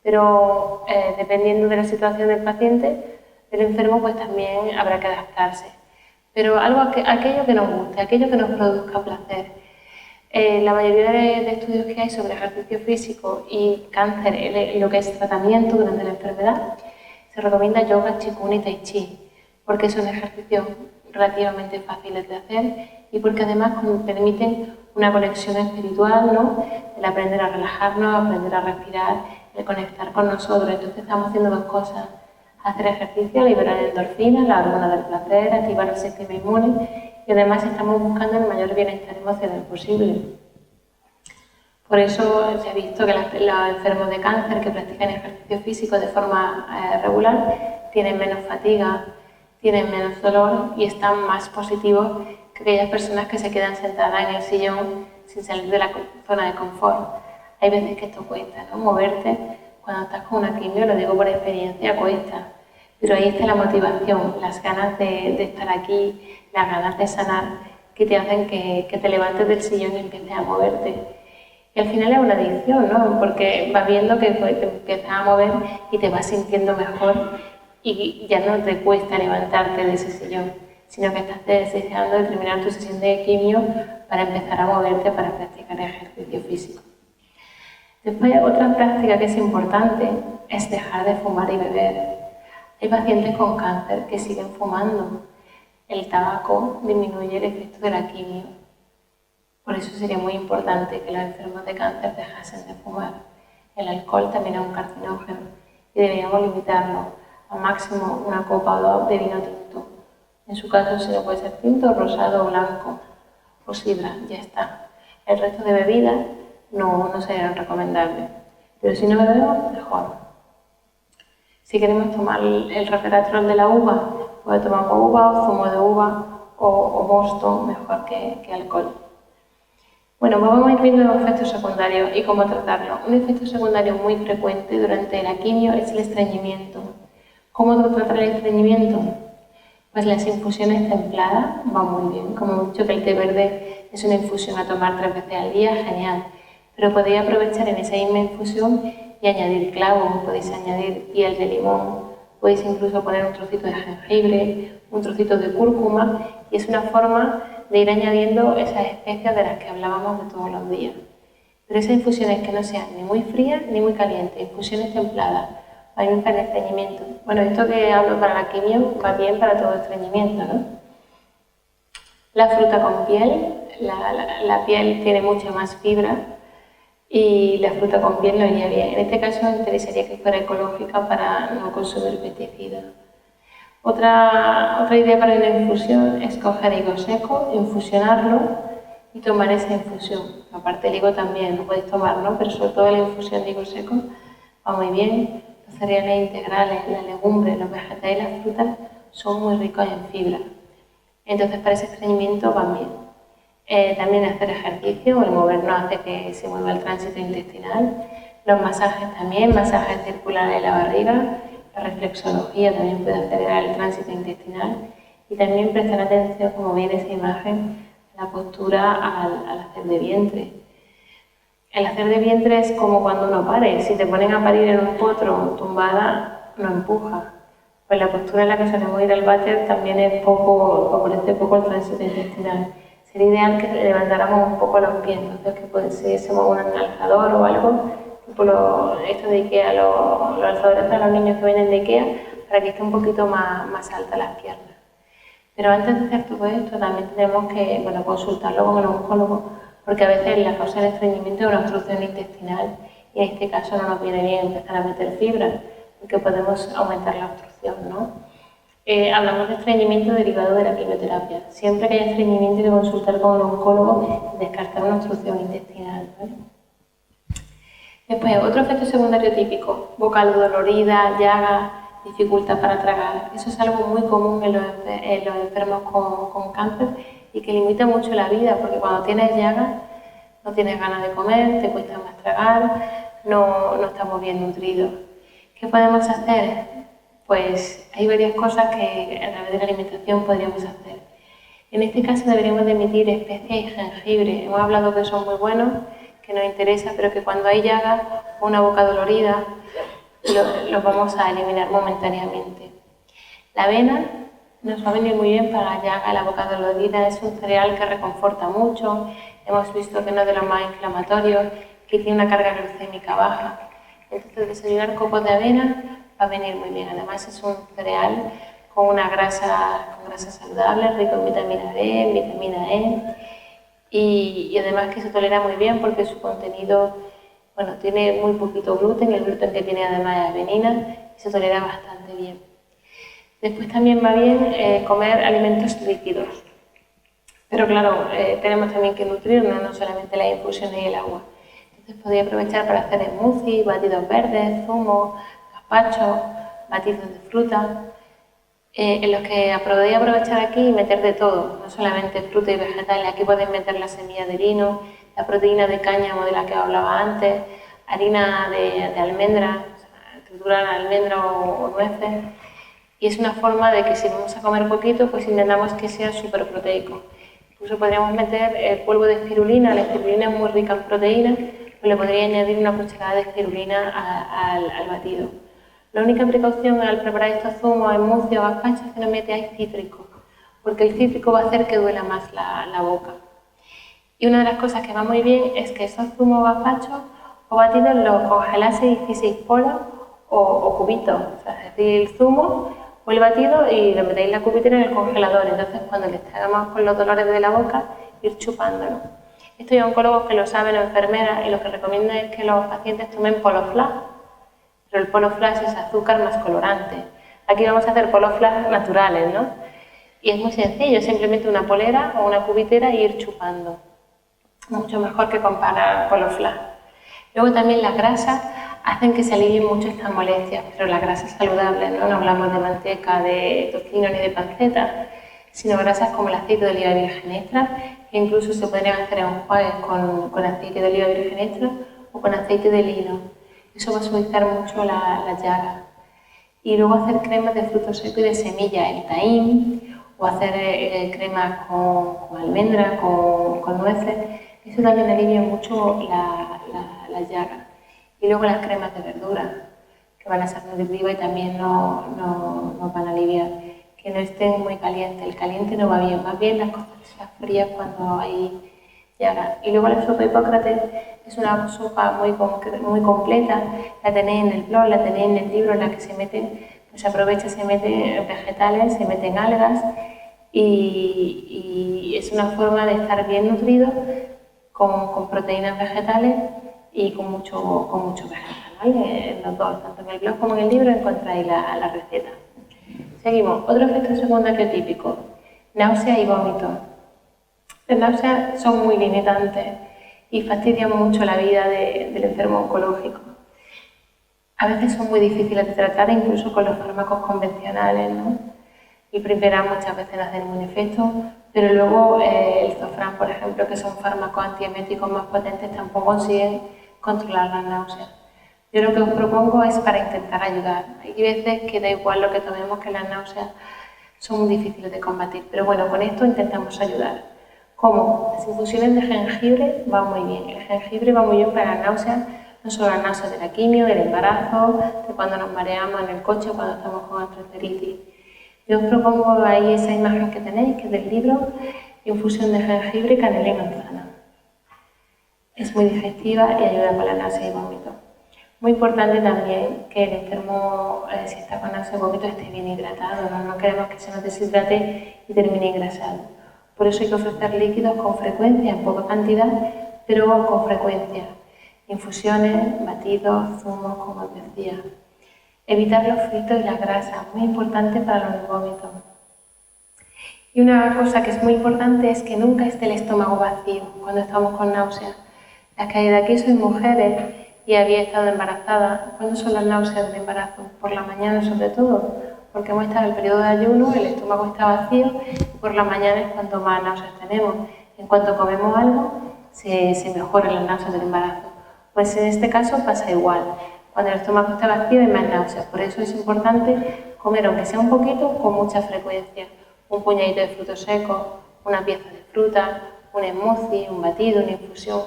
Pero dependiendo de la situación del paciente, del enfermo, pues también habrá que adaptarse. Pero aquello que nos guste, aquello que nos produzca placer. La mayoría de estudios que hay sobre ejercicio físico y cáncer, lo que es tratamiento durante la enfermedad, se recomienda yoga, qigong y tai chi, porque son ejercicios relativamente fáciles de hacer y porque además permiten una conexión espiritual, ¿no? El aprender a relajarnos, aprender a respirar, el conectar con nosotros. Entonces estamos haciendo dos cosas: hacer ejercicio, liberar endorfinas, la hormona del placer, activar el sistema inmune, y además estamos buscando el mayor bienestar emocional posible. Por eso se ha visto que los enfermos de cáncer que practican ejercicio físico de forma regular tienen menos fatiga, tienen menos dolor y están más positivos que aquellas personas que se quedan sentadas en el sillón sin salir de la zona de confort. Hay veces que esto cuesta, ¿no? Moverte cuando estás con una quimio, lo digo por experiencia, cuesta. Pero ahí está la motivación, las ganas de estar aquí, las ganas de sanar, que te hacen que te levantes del sillón y empieces a moverte. Y al final es una adicción, ¿no? Porque vas viendo que te empiezas a mover y te vas sintiendo mejor y ya no te cuesta levantarte de ese sillón, sino que estás deseando de terminar tu sesión de quimio para empezar a moverte, para practicar ejercicio físico. Después, otra práctica que es importante es dejar de fumar y beber. Hay pacientes con cáncer que siguen fumando. El tabaco disminuye el efecto de la quimio. Por eso sería muy importante que los enfermos de cáncer dejasen de fumar. El alcohol también es un carcinógeno y deberíamos limitarlo a máximo una copa o dos de vino tinto. En su caso, si no puede ser tinto, rosado o blanco, o sidra, ya está. El resto de bebidas no serían recomendables, pero si no bebemos, mejor. Si queremos tomar el resveratrol de la uva, pues tomamos uva o zumo de uva o mosto, mejor que alcohol. Bueno, pues vamos a ir viendo los efectos secundarios y cómo tratarlos. Un efecto secundario muy frecuente durante la quimio es el estreñimiento. ¿Cómo tratar el estreñimiento? Pues las infusiones templadas van muy bien. Como hemos dicho que el té verde es una infusión a tomar 3 veces al día, genial. Pero podéis aprovechar en esa misma infusión y añadir clavos, podéis añadir piel de limón, podéis incluso poner un trocito de jengibre, un trocito de cúrcuma, y es una forma de ir añadiendo esas especias de las que hablábamos de todos los días. Pero esas infusiones que no sean ni muy frías ni muy calientes, infusiones templadas, va bien para el estreñimiento. Bueno, esto que hablo para la quimio va bien para todo estreñimiento, ¿no? La fruta con piel, la piel tiene mucha más fibra y la fruta con piel no iría bien. En este caso me interesaría que fuera ecológica para no consumir pesticidas. Otra idea para una infusión es coger higo seco, infusionarlo y tomar esa infusión. Aparte el higo también lo podéis tomar, ¿no? Pero sobre todo la infusión de higo seco va muy bien. Los cereales integrales, la legumbre, los vegetales y las frutas son muy ricos en fibra. Entonces para ese estreñimiento van bien. También hacer ejercicio, el movernos hace que se mueva el tránsito intestinal. Los masajes también, masajes circulares de la barriga. La reflexología también puede acelerar el tránsito intestinal. Y también prestar atención, como viene esa imagen, a la postura al hacer de vientre. El hacer de vientre es como cuando uno pare. Si te ponen a parir en un potro tumbada, no empuja. Pues la postura en la que solemos ir al váter también es favorece poco el tránsito intestinal. Sería ideal que levantáramos un poco los pies, entonces que pusiésemos un alzador o algo, tipo esto de Ikea, los alzadores para los niños que vienen de Ikea, para que esté un poquito más altas las piernas. Pero antes de hacer todo esto también tenemos que consultarlo con el oncólogo, porque a veces la causa del estreñimiento es una obstrucción intestinal y en este caso no nos viene bien empezar a meter fibra, porque podemos aumentar la obstrucción, ¿no? Hablamos de estreñimiento derivado de la quimioterapia. Siempre que haya estreñimiento hay que consultar con un oncólogo y descartar una obstrucción intestinal, ¿vale? Después, otro efecto secundario típico: boca dolorida, llagas, dificultad para tragar. Eso es algo muy común en los enfermos con cáncer y que limita mucho la vida, porque cuando tienes llagas no tienes ganas de comer, te cuesta más tragar, no estamos bien nutridos. ¿Qué podemos hacer? Pues hay varias cosas que a través de la alimentación podríamos hacer. En este caso deberíamos de emitir especia y jengibre. Hemos hablado que son muy buenos, que nos interesa, pero que cuando hay llagas o una boca dolorida, los vamos a eliminar momentáneamente. La avena nos va a venir muy bien para la llaga, la boca dolorida. Es un cereal que reconforta mucho. Hemos visto que no es de los más inflamatorios, que tiene una carga glucémica baja. Entonces, desayunar copos de avena va a venir muy bien. Además, es un cereal con grasas saludables, rico en vitamina D, en vitamina E, y además que se tolera muy bien porque su contenido, bueno, tiene muy poquito gluten, el gluten que tiene además es avenina, y se tolera bastante bien. Después también va bien comer alimentos líquidos, pero claro, tenemos también que nutrirnos, no solamente las infusiones y el agua. Entonces podría aprovechar para hacer smoothies, batidos verdes, zumos, gazpachos, batidos de fruta, en los que podéis aprovechar aquí y meter de todo, no solamente fruta y vegetales. Aquí podéis meter la semilla de lino, la proteína de cáñamo de la que hablaba antes, harina de almendra, o sea, triturar almendra o nueces. Y es una forma de que si vamos a comer poquito, pues intentamos que sea súper proteico. Incluso podríamos meter el polvo de espirulina. La espirulina es muy rica en proteínas, pues le podría añadir una cucharada de espirulina al batido. La única precaución al preparar estos zumos, smoothies o gazpachos es que no metáis cítrico, porque el cítrico va a hacer que duela más la boca. Y una de las cosas que va muy bien es que esos zumos, gazpachos o batidos los congelaseis y hicieseis polos o cubitos, o sea, hacéis el zumo o el batido y lo metéis la cubitera en el congelador. Entonces, cuando le estemos con los dolores de la boca, ir chupándolo. Esto hay oncólogos que lo saben, o enfermeras, y lo que recomiendan es que los pacientes tomen Polo-Flash, pero el Polo-Flash es azúcar más colorante. Aquí vamos a hacer Polo-Flash naturales, ¿no? Y es muy sencillo, simplemente una polera o una cubitera y ir chupando. Mucho mejor que comparar Polo-Flash. Luego también las grasas hacen que se alivien mucho estas molestias, pero las grasas saludables, ¿no? No hablamos de manteca, de tocino ni de panceta, sino grasas como el aceite de oliva virgen extra, que incluso se podrían hacer enjuagues con aceite de oliva virgen extra o con aceite de lino. Eso va a suavizar mucho las llagas. Y luego hacer cremas de frutos secos y de semillas, el tahín, o hacer cremas con almendra, con nueces. Eso también alivia mucho las llagas. Y luego las cremas de verdura, que van a ser nutritivas y también nos van a aliviar. Que no estén muy calientes, el caliente no va bien, más bien las cosas frías cuando hay llagas. Y luego la sopa Hipócrates es una sopa muy completa, la tenéis en el blog, la tenéis en el libro, en la que se meten, pues se aprovecha, se meten vegetales, se meten algas, y es una forma de estar bien nutrido con proteínas vegetales y con mucho vegetal, ¿vale? En los dos, tanto en el blog como en el libro, encontráis la receta. Seguimos. Otro efecto secundario típico: náusea y vómito. Las náuseas son muy limitantes y fastidian mucho la vida del enfermo oncológico. A veces son muy difíciles de tratar, incluso con los fármacos convencionales, ¿no? El Priperan muchas veces no hace ningún efecto, pero luego el Zofran, por ejemplo, que son fármacos antieméticos más potentes, tampoco consiguen controlar las náuseas. Yo lo que os propongo es para intentar ayudar. Hay veces que da igual lo que tomemos, que las náuseas son muy difíciles de combatir, pero bueno, con esto intentamos ayudar. ¿Cómo? Las infusiones de jengibre van muy bien. El jengibre va muy bien para las náuseas, no solo las náuseas de la quimio, del embarazo, de cuando nos mareamos en el coche, cuando estamos con gastroenteritis. Yo os propongo ahí esa imagen que tenéis, que es del libro, infusión de jengibre, canela y manzana. Es muy digestiva y ayuda con la náusea y vómito. Muy importante también que el enfermo, si está con náusea y vómito, esté bien hidratado, ¿no? No queremos que se nos deshidrate y termine engrasado. Por eso hay que ofrecer líquidos con frecuencia, en poca cantidad, pero con frecuencia. Infusiones, batidos, zumos, como os decía. Evitar los fritos y las grasas, muy importante para los vómitos. Y una cosa que es muy importante es que nunca esté el estómago vacío cuando estamos con náuseas. Las que de aquí sois mujeres y había estado embarazada. ¿Cuándo son las náuseas del embarazo? Por la mañana sobre todo, porque hemos estado en el periodo de ayuno, el estómago está vacío, y por la mañana es cuando más náuseas tenemos. En cuanto comemos algo, se mejoran las náuseas del embarazo. Pues en este caso pasa igual. Cuando el estómago está vacío hay más náuseas. Por eso es importante comer, aunque sea un poquito, con mucha frecuencia. Un puñadito de frutos secos, una pieza de fruta, un smoothie, un batido, una infusión.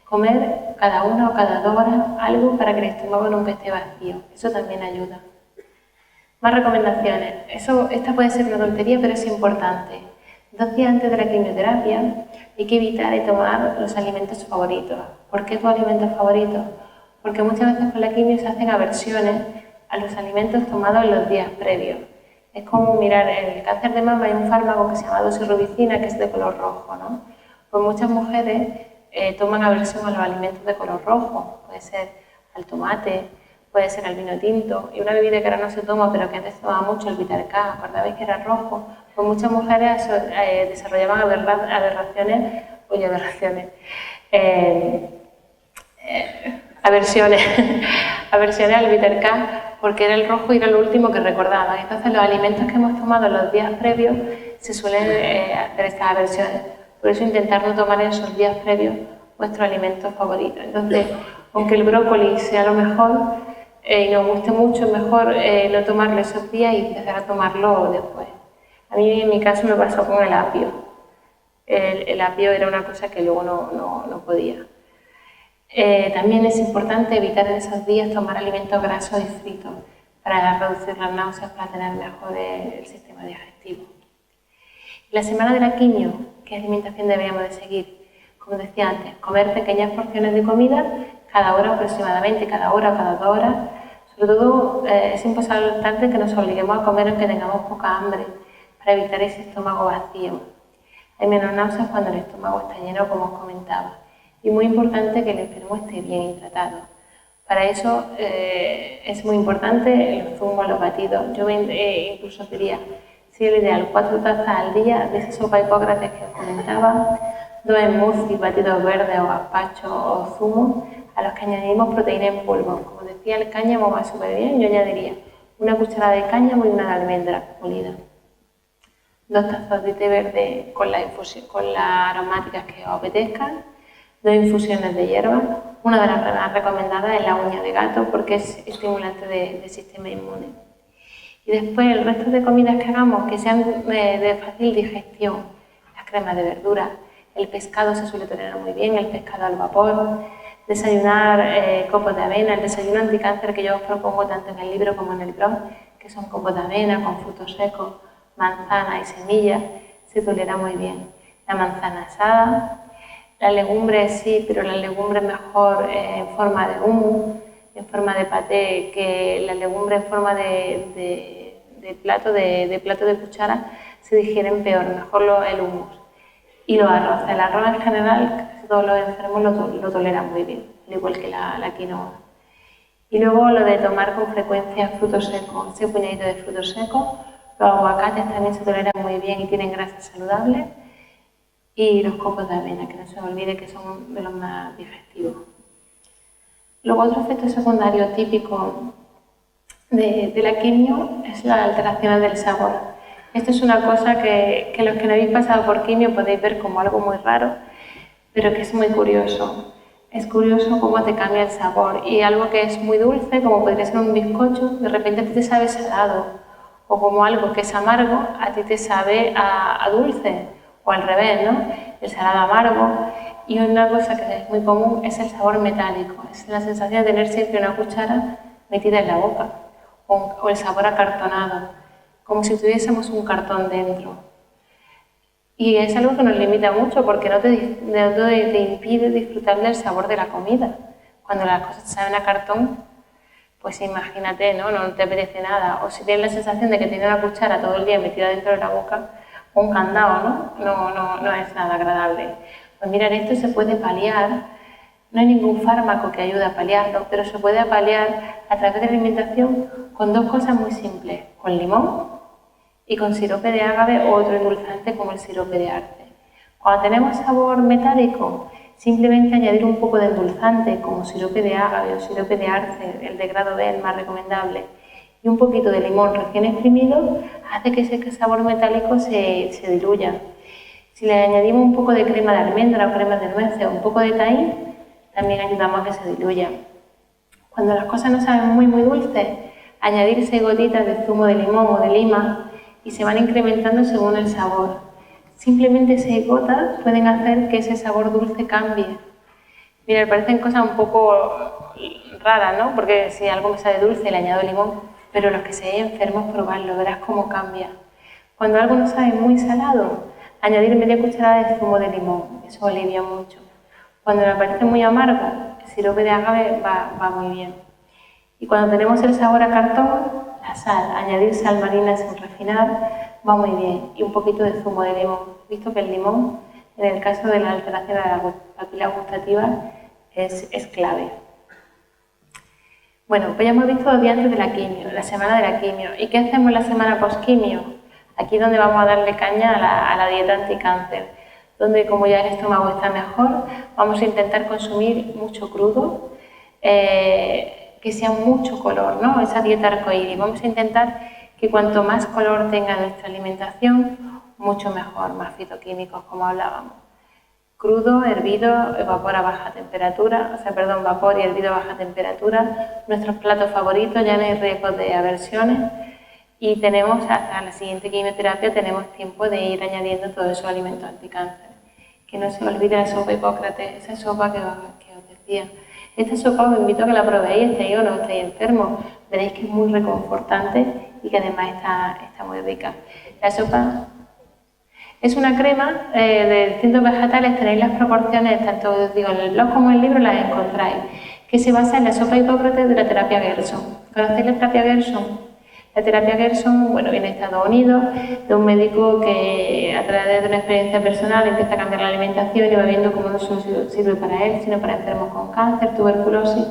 Comer cada 1 o cada 2 horas algo para que el estómago nunca esté vacío. Eso también ayuda. Más recomendaciones. Esta puede ser una tontería, pero es importante. 2 días antes de la quimioterapia hay que evitar y tomar los alimentos favoritos. ¿Por qué tus alimentos favoritos? Porque muchas veces con la quimio se hacen aversiones a los alimentos tomados en los días previos. Es como mirar, en el cáncer de mama hay un fármaco que se llama doxirubicina, que es de color rojo, ¿no? Pues muchas mujeres toman aversión a los alimentos de color rojo. Puede ser al tomate, puede ser al vino tinto, y una bebida que ahora no se toma, pero que antes se tomaba mucho, el Vitalcá, ¿acordabais que era rojo? Pues muchas mujeres desarrollaban aversiones al Vitalcá, porque era el rojo y era lo último que recordaban. Entonces los alimentos que hemos tomado los días previos se suelen hacer estas aversiones. Por eso intentar no tomar en esos días previos vuestro alimento favorito. Entonces, aunque el brócoli sea lo mejor y nos guste mucho, es mejor no tomarlo esos días y empezar a tomarlo después. A mí en mi caso me pasó con el apio. El apio era una cosa que luego no podía. También es importante evitar en esos días tomar alimentos grasos y fritos para reducir las náuseas, para tener mejor el sistema digestivo. La semana de la quimio, ¿qué alimentación deberíamos de seguir? Como decía antes, comer pequeñas porciones de comida cada hora aproximadamente, cada hora o cada 2 horas. Sobre todo es importante que nos obliguemos a comer aunque tengamos poca hambre, para evitar ese estómago vacío. Hay menos náuseas cuando el estómago está lleno, como os comentaba. Y muy importante que el enfermo esté bien hidratado. Para eso es muy importante los zumos, los batidos. Yo incluso diría, si es lo ideal, 4 tazas al día de esa sopa Hipócrates que os comentaba, 2 smoothies, batidos verdes o gazpacho o zumo, a los que añadimos proteína en polvo. Como decía, el cáñamo va súper bien, yo añadiría una cucharada de cáñamo y una de almendra molida. 2 tazas de té verde con las aromáticas que os apetezcan, 2 infusiones de hierba. Una de las más recomendadas es la uña de gato porque es estimulante del sistema inmune. Y después el resto de comidas que hagamos que sean de fácil digestión, las cremas de verdura, el pescado se suele tolerar muy bien, el pescado al vapor, desayunar copos de avena, el desayuno anticáncer que yo os propongo tanto en el libro como en el blog, que son copos de avena con frutos secos, manzana y semillas, se tolera muy bien. La manzana asada, las legumbres sí, pero las legumbres mejor en forma de hummus, en forma de paté, que las legumbres en forma de plato de cuchara se digieren peor, mejor el hummus. Y los arroz, el arroz en general, casi todos los enfermos lo toleran muy bien, al igual que la quinoa. Y luego lo de tomar con frecuencia frutos secos, ese puñadito de frutos secos, los aguacates también se toleran muy bien y tienen grasas saludables. Y los copos de avena, que no se olvide que son de los más digestivos. Luego otro efecto secundario típico de la quimio es la alteración del sabor. Esto es una cosa que los que no habéis pasado por quimio podéis ver como algo muy raro, pero que es muy curioso. Es curioso cómo te cambia el sabor y algo que es muy dulce, como podría ser un bizcocho, de repente a ti te sabe salado, o como algo que es amargo, a ti te sabe a dulce, o al revés, ¿no? El salado amargo. Y una cosa que es muy común es el sabor metálico, es la sensación de tener siempre una cuchara metida en la boca, o el sabor acartonado, como si tuviésemos un cartón dentro. Y es algo que nos limita mucho porque no te impide disfrutar del sabor de la comida. Cuando las cosas saben a cartón, pues imagínate, ¿no? No te apetece nada. O si tienes la sensación de que tienes una cuchara todo el día metida dentro de la boca, o un candado, ¿no? No es nada agradable. Pues mirad, esto se puede paliar. No hay ningún fármaco que ayude a paliarlo, pero se puede paliar a través de la alimentación con 2 cosas muy simples, con limón y con sirope de ágave o otro endulzante como el sirope de arce. Cuando tenemos sabor metálico, simplemente añadir un poco de endulzante como sirope de ágave o sirope de arce, el de grado B, el más recomendable, y un poquito de limón recién exprimido, hace que ese sabor metálico se diluya. Si le añadimos un poco de crema de almendra o crema de nueces o un poco de tajín, también ayudamos a que se diluya. Cuando las cosas no saben muy dulces, añadir 6 gotitas de zumo de limón o de lima y se van incrementando según el sabor. Simplemente 6 gotas pueden hacer que ese sabor dulce cambie. Mira, parecen cosas un poco raras, ¿no? Porque si algo me sabe dulce le añado limón, pero los que seáis enfermos, probarlo, verás cómo cambia. Cuando algo no sabe muy salado, añadir media cucharada de zumo de limón, eso alivia mucho. Cuando me parece muy amargo, el sirope de agave va muy bien. Y cuando tenemos el sabor a cartón, la sal, añadir sal marina sin refinar, va muy bien. Y un poquito de zumo de limón. Visto que el limón, en el caso de la alteración de la papila gustativa, es clave. Bueno, pues ya hemos visto 2 días antes de la quimio, la semana de la quimio. ¿Y qué hacemos la semana post-quimio? Aquí es donde vamos a darle caña a la dieta anticáncer, donde como ya el estómago está mejor, vamos a intentar consumir mucho crudo, que sea mucho color, ¿no? Esa dieta arcoíris. Vamos a intentar que cuanto más color tenga nuestra alimentación, mucho mejor, más fitoquímicos, como hablábamos. Crudo, hervido, vapor a baja temperatura, vapor y hervido a baja temperatura, nuestros platos favoritos, ya no hay riesgo de aversiones y tenemos hasta la siguiente quimioterapia, tenemos tiempo de ir añadiendo todos esos alimentos anticáncer. Que no se olvide la sopa Hipócrates, esa sopa que os decía. Esta sopa os invito a que la probéis, estéis o no estéis enfermos, veréis que es muy reconfortante y que además está muy rica. La sopa es una crema de distintos vegetales, tenéis las proporciones, tanto en el blog como en el libro las encontráis, que se basa en la sopa Hipócrates de la terapia Gerson. ¿Conocéis la terapia Gerson? La terapia Gerson, bueno, viene de Estados Unidos, de un médico que a través de una experiencia personal empieza a cambiar la alimentación y va viendo cómo no solo sirve para él, sino para enfermos con cáncer, tuberculosis,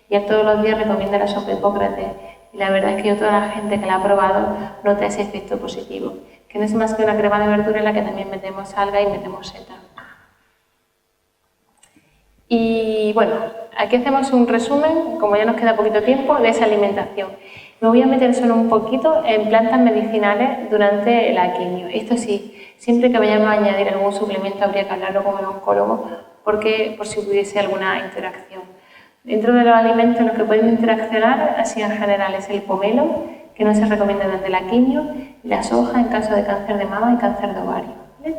y él todos los días recomienda la sopa Hipócrates. Y la verdad es que toda la gente que la ha probado nota ese efecto positivo, que no es más que una crema de verdura en la que también metemos alga y metemos seta. Y bueno, aquí hacemos un resumen, como ya nos queda poquito tiempo, de esa alimentación. Me voy a meter solo un poquito en plantas medicinales durante la quimio. Esto sí, siempre que vayamos a añadir algún suplemento habría que hablarlo con el oncólogo porque por si hubiese alguna interacción. Dentro de los alimentos en los que podemos interaccionar, así en general, es el pomelo, que no se recomienda durante la quimio, y la soja en caso de cáncer de mama y cáncer de ovario. ¿Vale?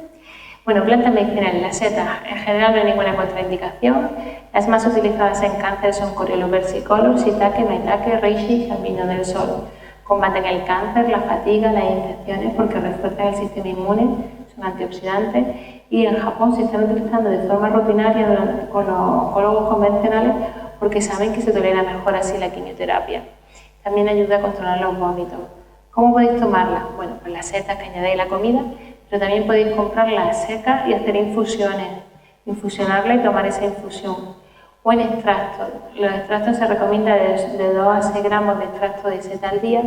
Bueno, plantas medicinales, las setas, en general no hay ninguna contraindicación. Las más utilizadas en cáncer son Coriolus versicolor, shiitake, maitake, reishi y jazmín del sol. Combaten el cáncer, la fatiga, las infecciones porque refuerzan el sistema inmune, son antioxidantes y en Japón se están utilizando de forma rutinaria con los oncólogos convencionales porque saben que se tolera mejor así la quimioterapia. También ayuda a controlar los vómitos. ¿Cómo podéis tomarla? Bueno, pues las setas que añadéis a la comida, pero también podéis comprarlas secas y hacer infusiones, infusionarla y tomar esa infusión. O en extractos. Los extractos se recomienda de 2 a 6 gramos de extracto de seta al día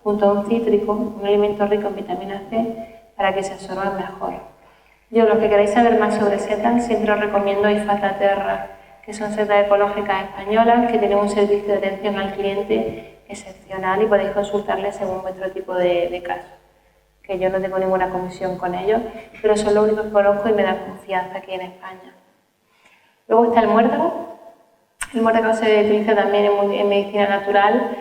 junto a un cítrico, un alimento rico en vitamina C, para que se absorban mejor. Yo, los que queráis saber más sobre setas, siempre os recomiendo IFATA Terra, que son setas ecológicas españolas que tienen un servicio de atención al cliente excepcional y podéis consultarles según vuestro tipo de caso. Que yo no tengo ninguna comisión con ellos, pero son los únicos que conozco y me dan confianza aquí en España. Luego está el muérdago. El muérdago se utiliza también en medicina natural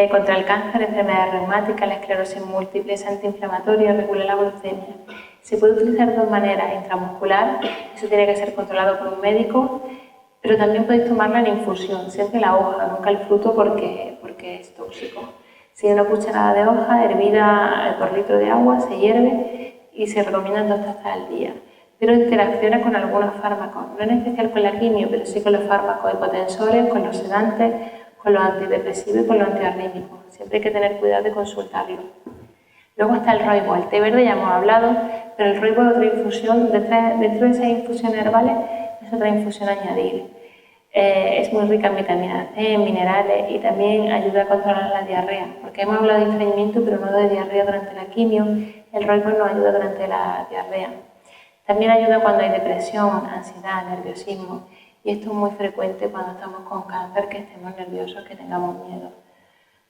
contra el cáncer, enfermedades reumáticas, la esclerosis múltiple, es antiinflamatorio, regula la glucemia. Se puede utilizar de 2 maneras, intramuscular, eso tiene que ser controlado por un médico, pero también podéis tomarla en infusión, siempre la hoja, nunca el fruto porque es tóxico. Si hay una cucharada de hoja hervida por litro de agua, se hierve y se recomiendan 2 tazas al día. Pero interacciona con algunos fármacos, no en especial con la quimio, pero sí con los fármacos hipotensores, con los sedantes, con los antidepresivos y con los antiarrítmicos. Siempre hay que tener cuidado de consultarlo. Luego está el roibos, el té verde ya hemos hablado, pero el roibos es otra infusión, dentro de esas infusiones herbales es otra infusión a añadir. Es muy rica en vitamina C, en minerales y también ayuda a controlar la diarrea, porque hemos hablado de estreñimiento pero no de diarrea durante la quimio, el roibos nos ayuda durante la diarrea. También ayuda cuando hay depresión, ansiedad, nerviosismo y esto es muy frecuente cuando estamos con cáncer, que estemos nerviosos, que tengamos miedo.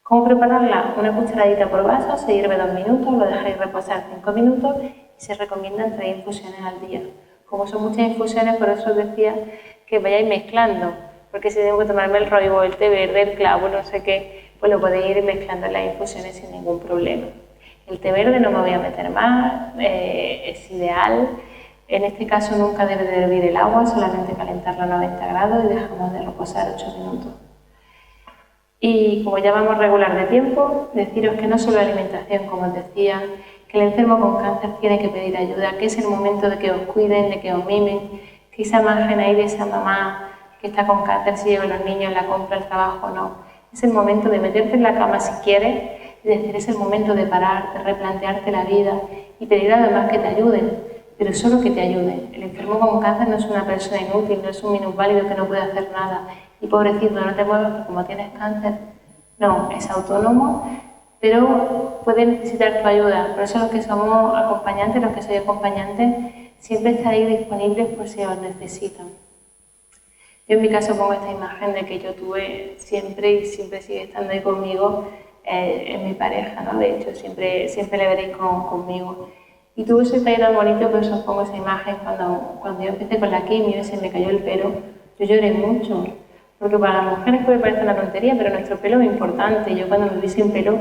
¿Cómo prepararla? Una cucharadita por vaso, se hierve 2 minutos, lo dejáis reposar 5 minutos y se recomiendan 3 infusiones al día. Como son muchas infusiones, por eso os decía que vayáis mezclando, porque si tengo que tomarme el roibos, el té verde, el clavo, no sé qué, pues lo podéis ir mezclando en las infusiones sin ningún problema. el té verde no me voy a meter más, es ideal. En este caso nunca debe de hervir el agua, solamente calentarla a 90 grados y dejamos de reposar 8 minutos. Y como ya vamos regular de tiempo, deciros que no solo la alimentación, como os decía, que el enfermo con cáncer tiene que pedir ayuda, que es el momento de que os cuiden, de que os mimen, que esa imagen ahí de esa mamá que está con cáncer, si lleva a los niños, la compra, el trabajo, no. Es el momento de meterte en la cama si quieres, y decir, es el momento de parar, de replantearte la vida y pedir además que te ayuden, pero solo que te ayuden. El enfermo con cáncer no es una persona inútil, no es un minusválido que no puede hacer nada. Y pobrecito, no te muevas que como tienes cáncer. No, es autónomo, pero puede necesitar tu ayuda. Por eso los que somos acompañantes, los que soy acompañante, siempre estaréis disponibles por si os necesitan. Yo en mi caso pongo esta imagen de que yo tuve siempre y siempre sigue estando ahí conmigo, en mi pareja, ¿no? De hecho, siempre le veréis conmigo. Y tuve ese detalle tan bonito, por eso os pongo esa imagen. Cuando yo empecé con la quimio y se me cayó el pelo, yo lloré mucho. Porque para las mujeres puede parecer una tontería, pero nuestro pelo es importante. Yo cuando me vi sin pelo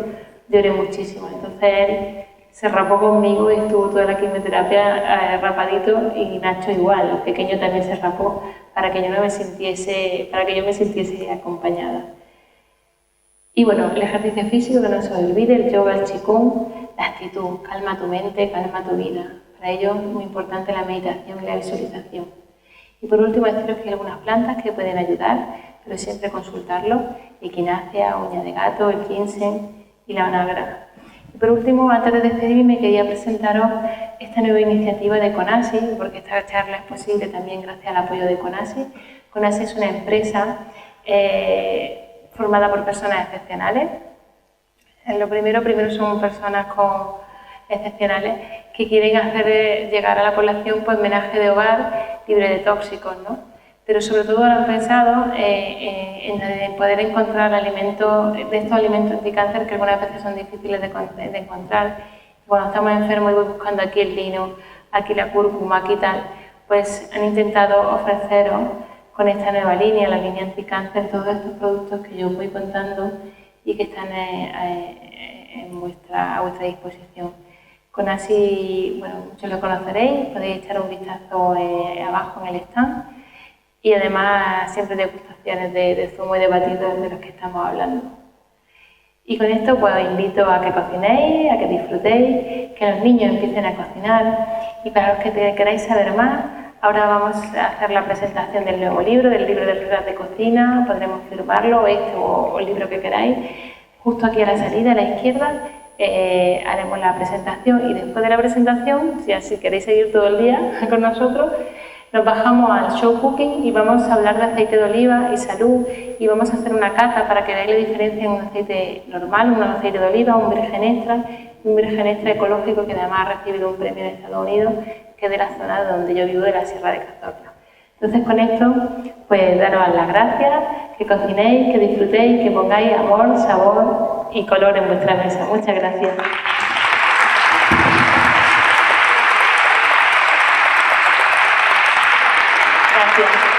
lloré muchísimo. Entonces él se rapó conmigo y estuvo toda la quimioterapia rapadito, y Nacho igual, el pequeño también se rapó para que yo me sintiese acompañada. Y bueno, el ejercicio físico, que no se olvide, el yoga, el qigong, la actitud, calma tu mente, calma tu vida. Para ello es muy importante la meditación y la visualización. Y por último, deciros que hay algunas plantas que pueden ayudar, pero siempre consultarlo: equinacia, uña de gato, el ginseng y la onagra. Y por último, antes de despedirme, quería presentaros esta nueva iniciativa de CONASI, porque esta charla es posible también gracias al apoyo de CONASI. CONASI es una empresa formada por personas excepcionales. Lo primero son personas excepcionales que quieren hacer llegar a la población pues menaje de hogar libre de tóxicos, ¿no? Pero sobre todo han pensado en poder encontrar alimentos, de estos alimentos anticáncer que algunas veces son difíciles de encontrar. Cuando estamos enfermos y voy buscando aquí el lino, aquí la cúrcuma, aquí tal, pues han intentado ofreceros con esta nueva línea, la línea anticáncer, todos estos productos que yo os voy contando y que están a vuestra disposición. CONASI, bueno, muchos lo conoceréis, podéis echar un vistazo abajo en el stand, y además siempre degustaciones de zumo y de batidos de los que estamos hablando. Y con esto pues os invito a que cocinéis, a que disfrutéis, que los niños empiecen a cocinar, y para los que queráis saber más, ahora vamos a hacer la presentación del nuevo libro, del libro de recetas de cocina. Podremos firmarlo, o el libro que queráis. Justo aquí a la salida, a la izquierda, haremos la presentación, y después de la presentación, si queréis seguir todo el día con nosotros, nos bajamos al show cooking y vamos a hablar de aceite de oliva y salud, y vamos a hacer una cata para que veáis la diferencia en un aceite normal, un aceite de oliva, un virgen extra ecológico, que además ha recibido un premio de Estados Unidos, que es de la zona donde yo vivo, de la Sierra de Cazorla. Entonces, con esto, pues daros las gracias, que cocinéis, que disfrutéis, que pongáis amor, sabor y color en vuestra mesa. Muchas gracias. Gracias.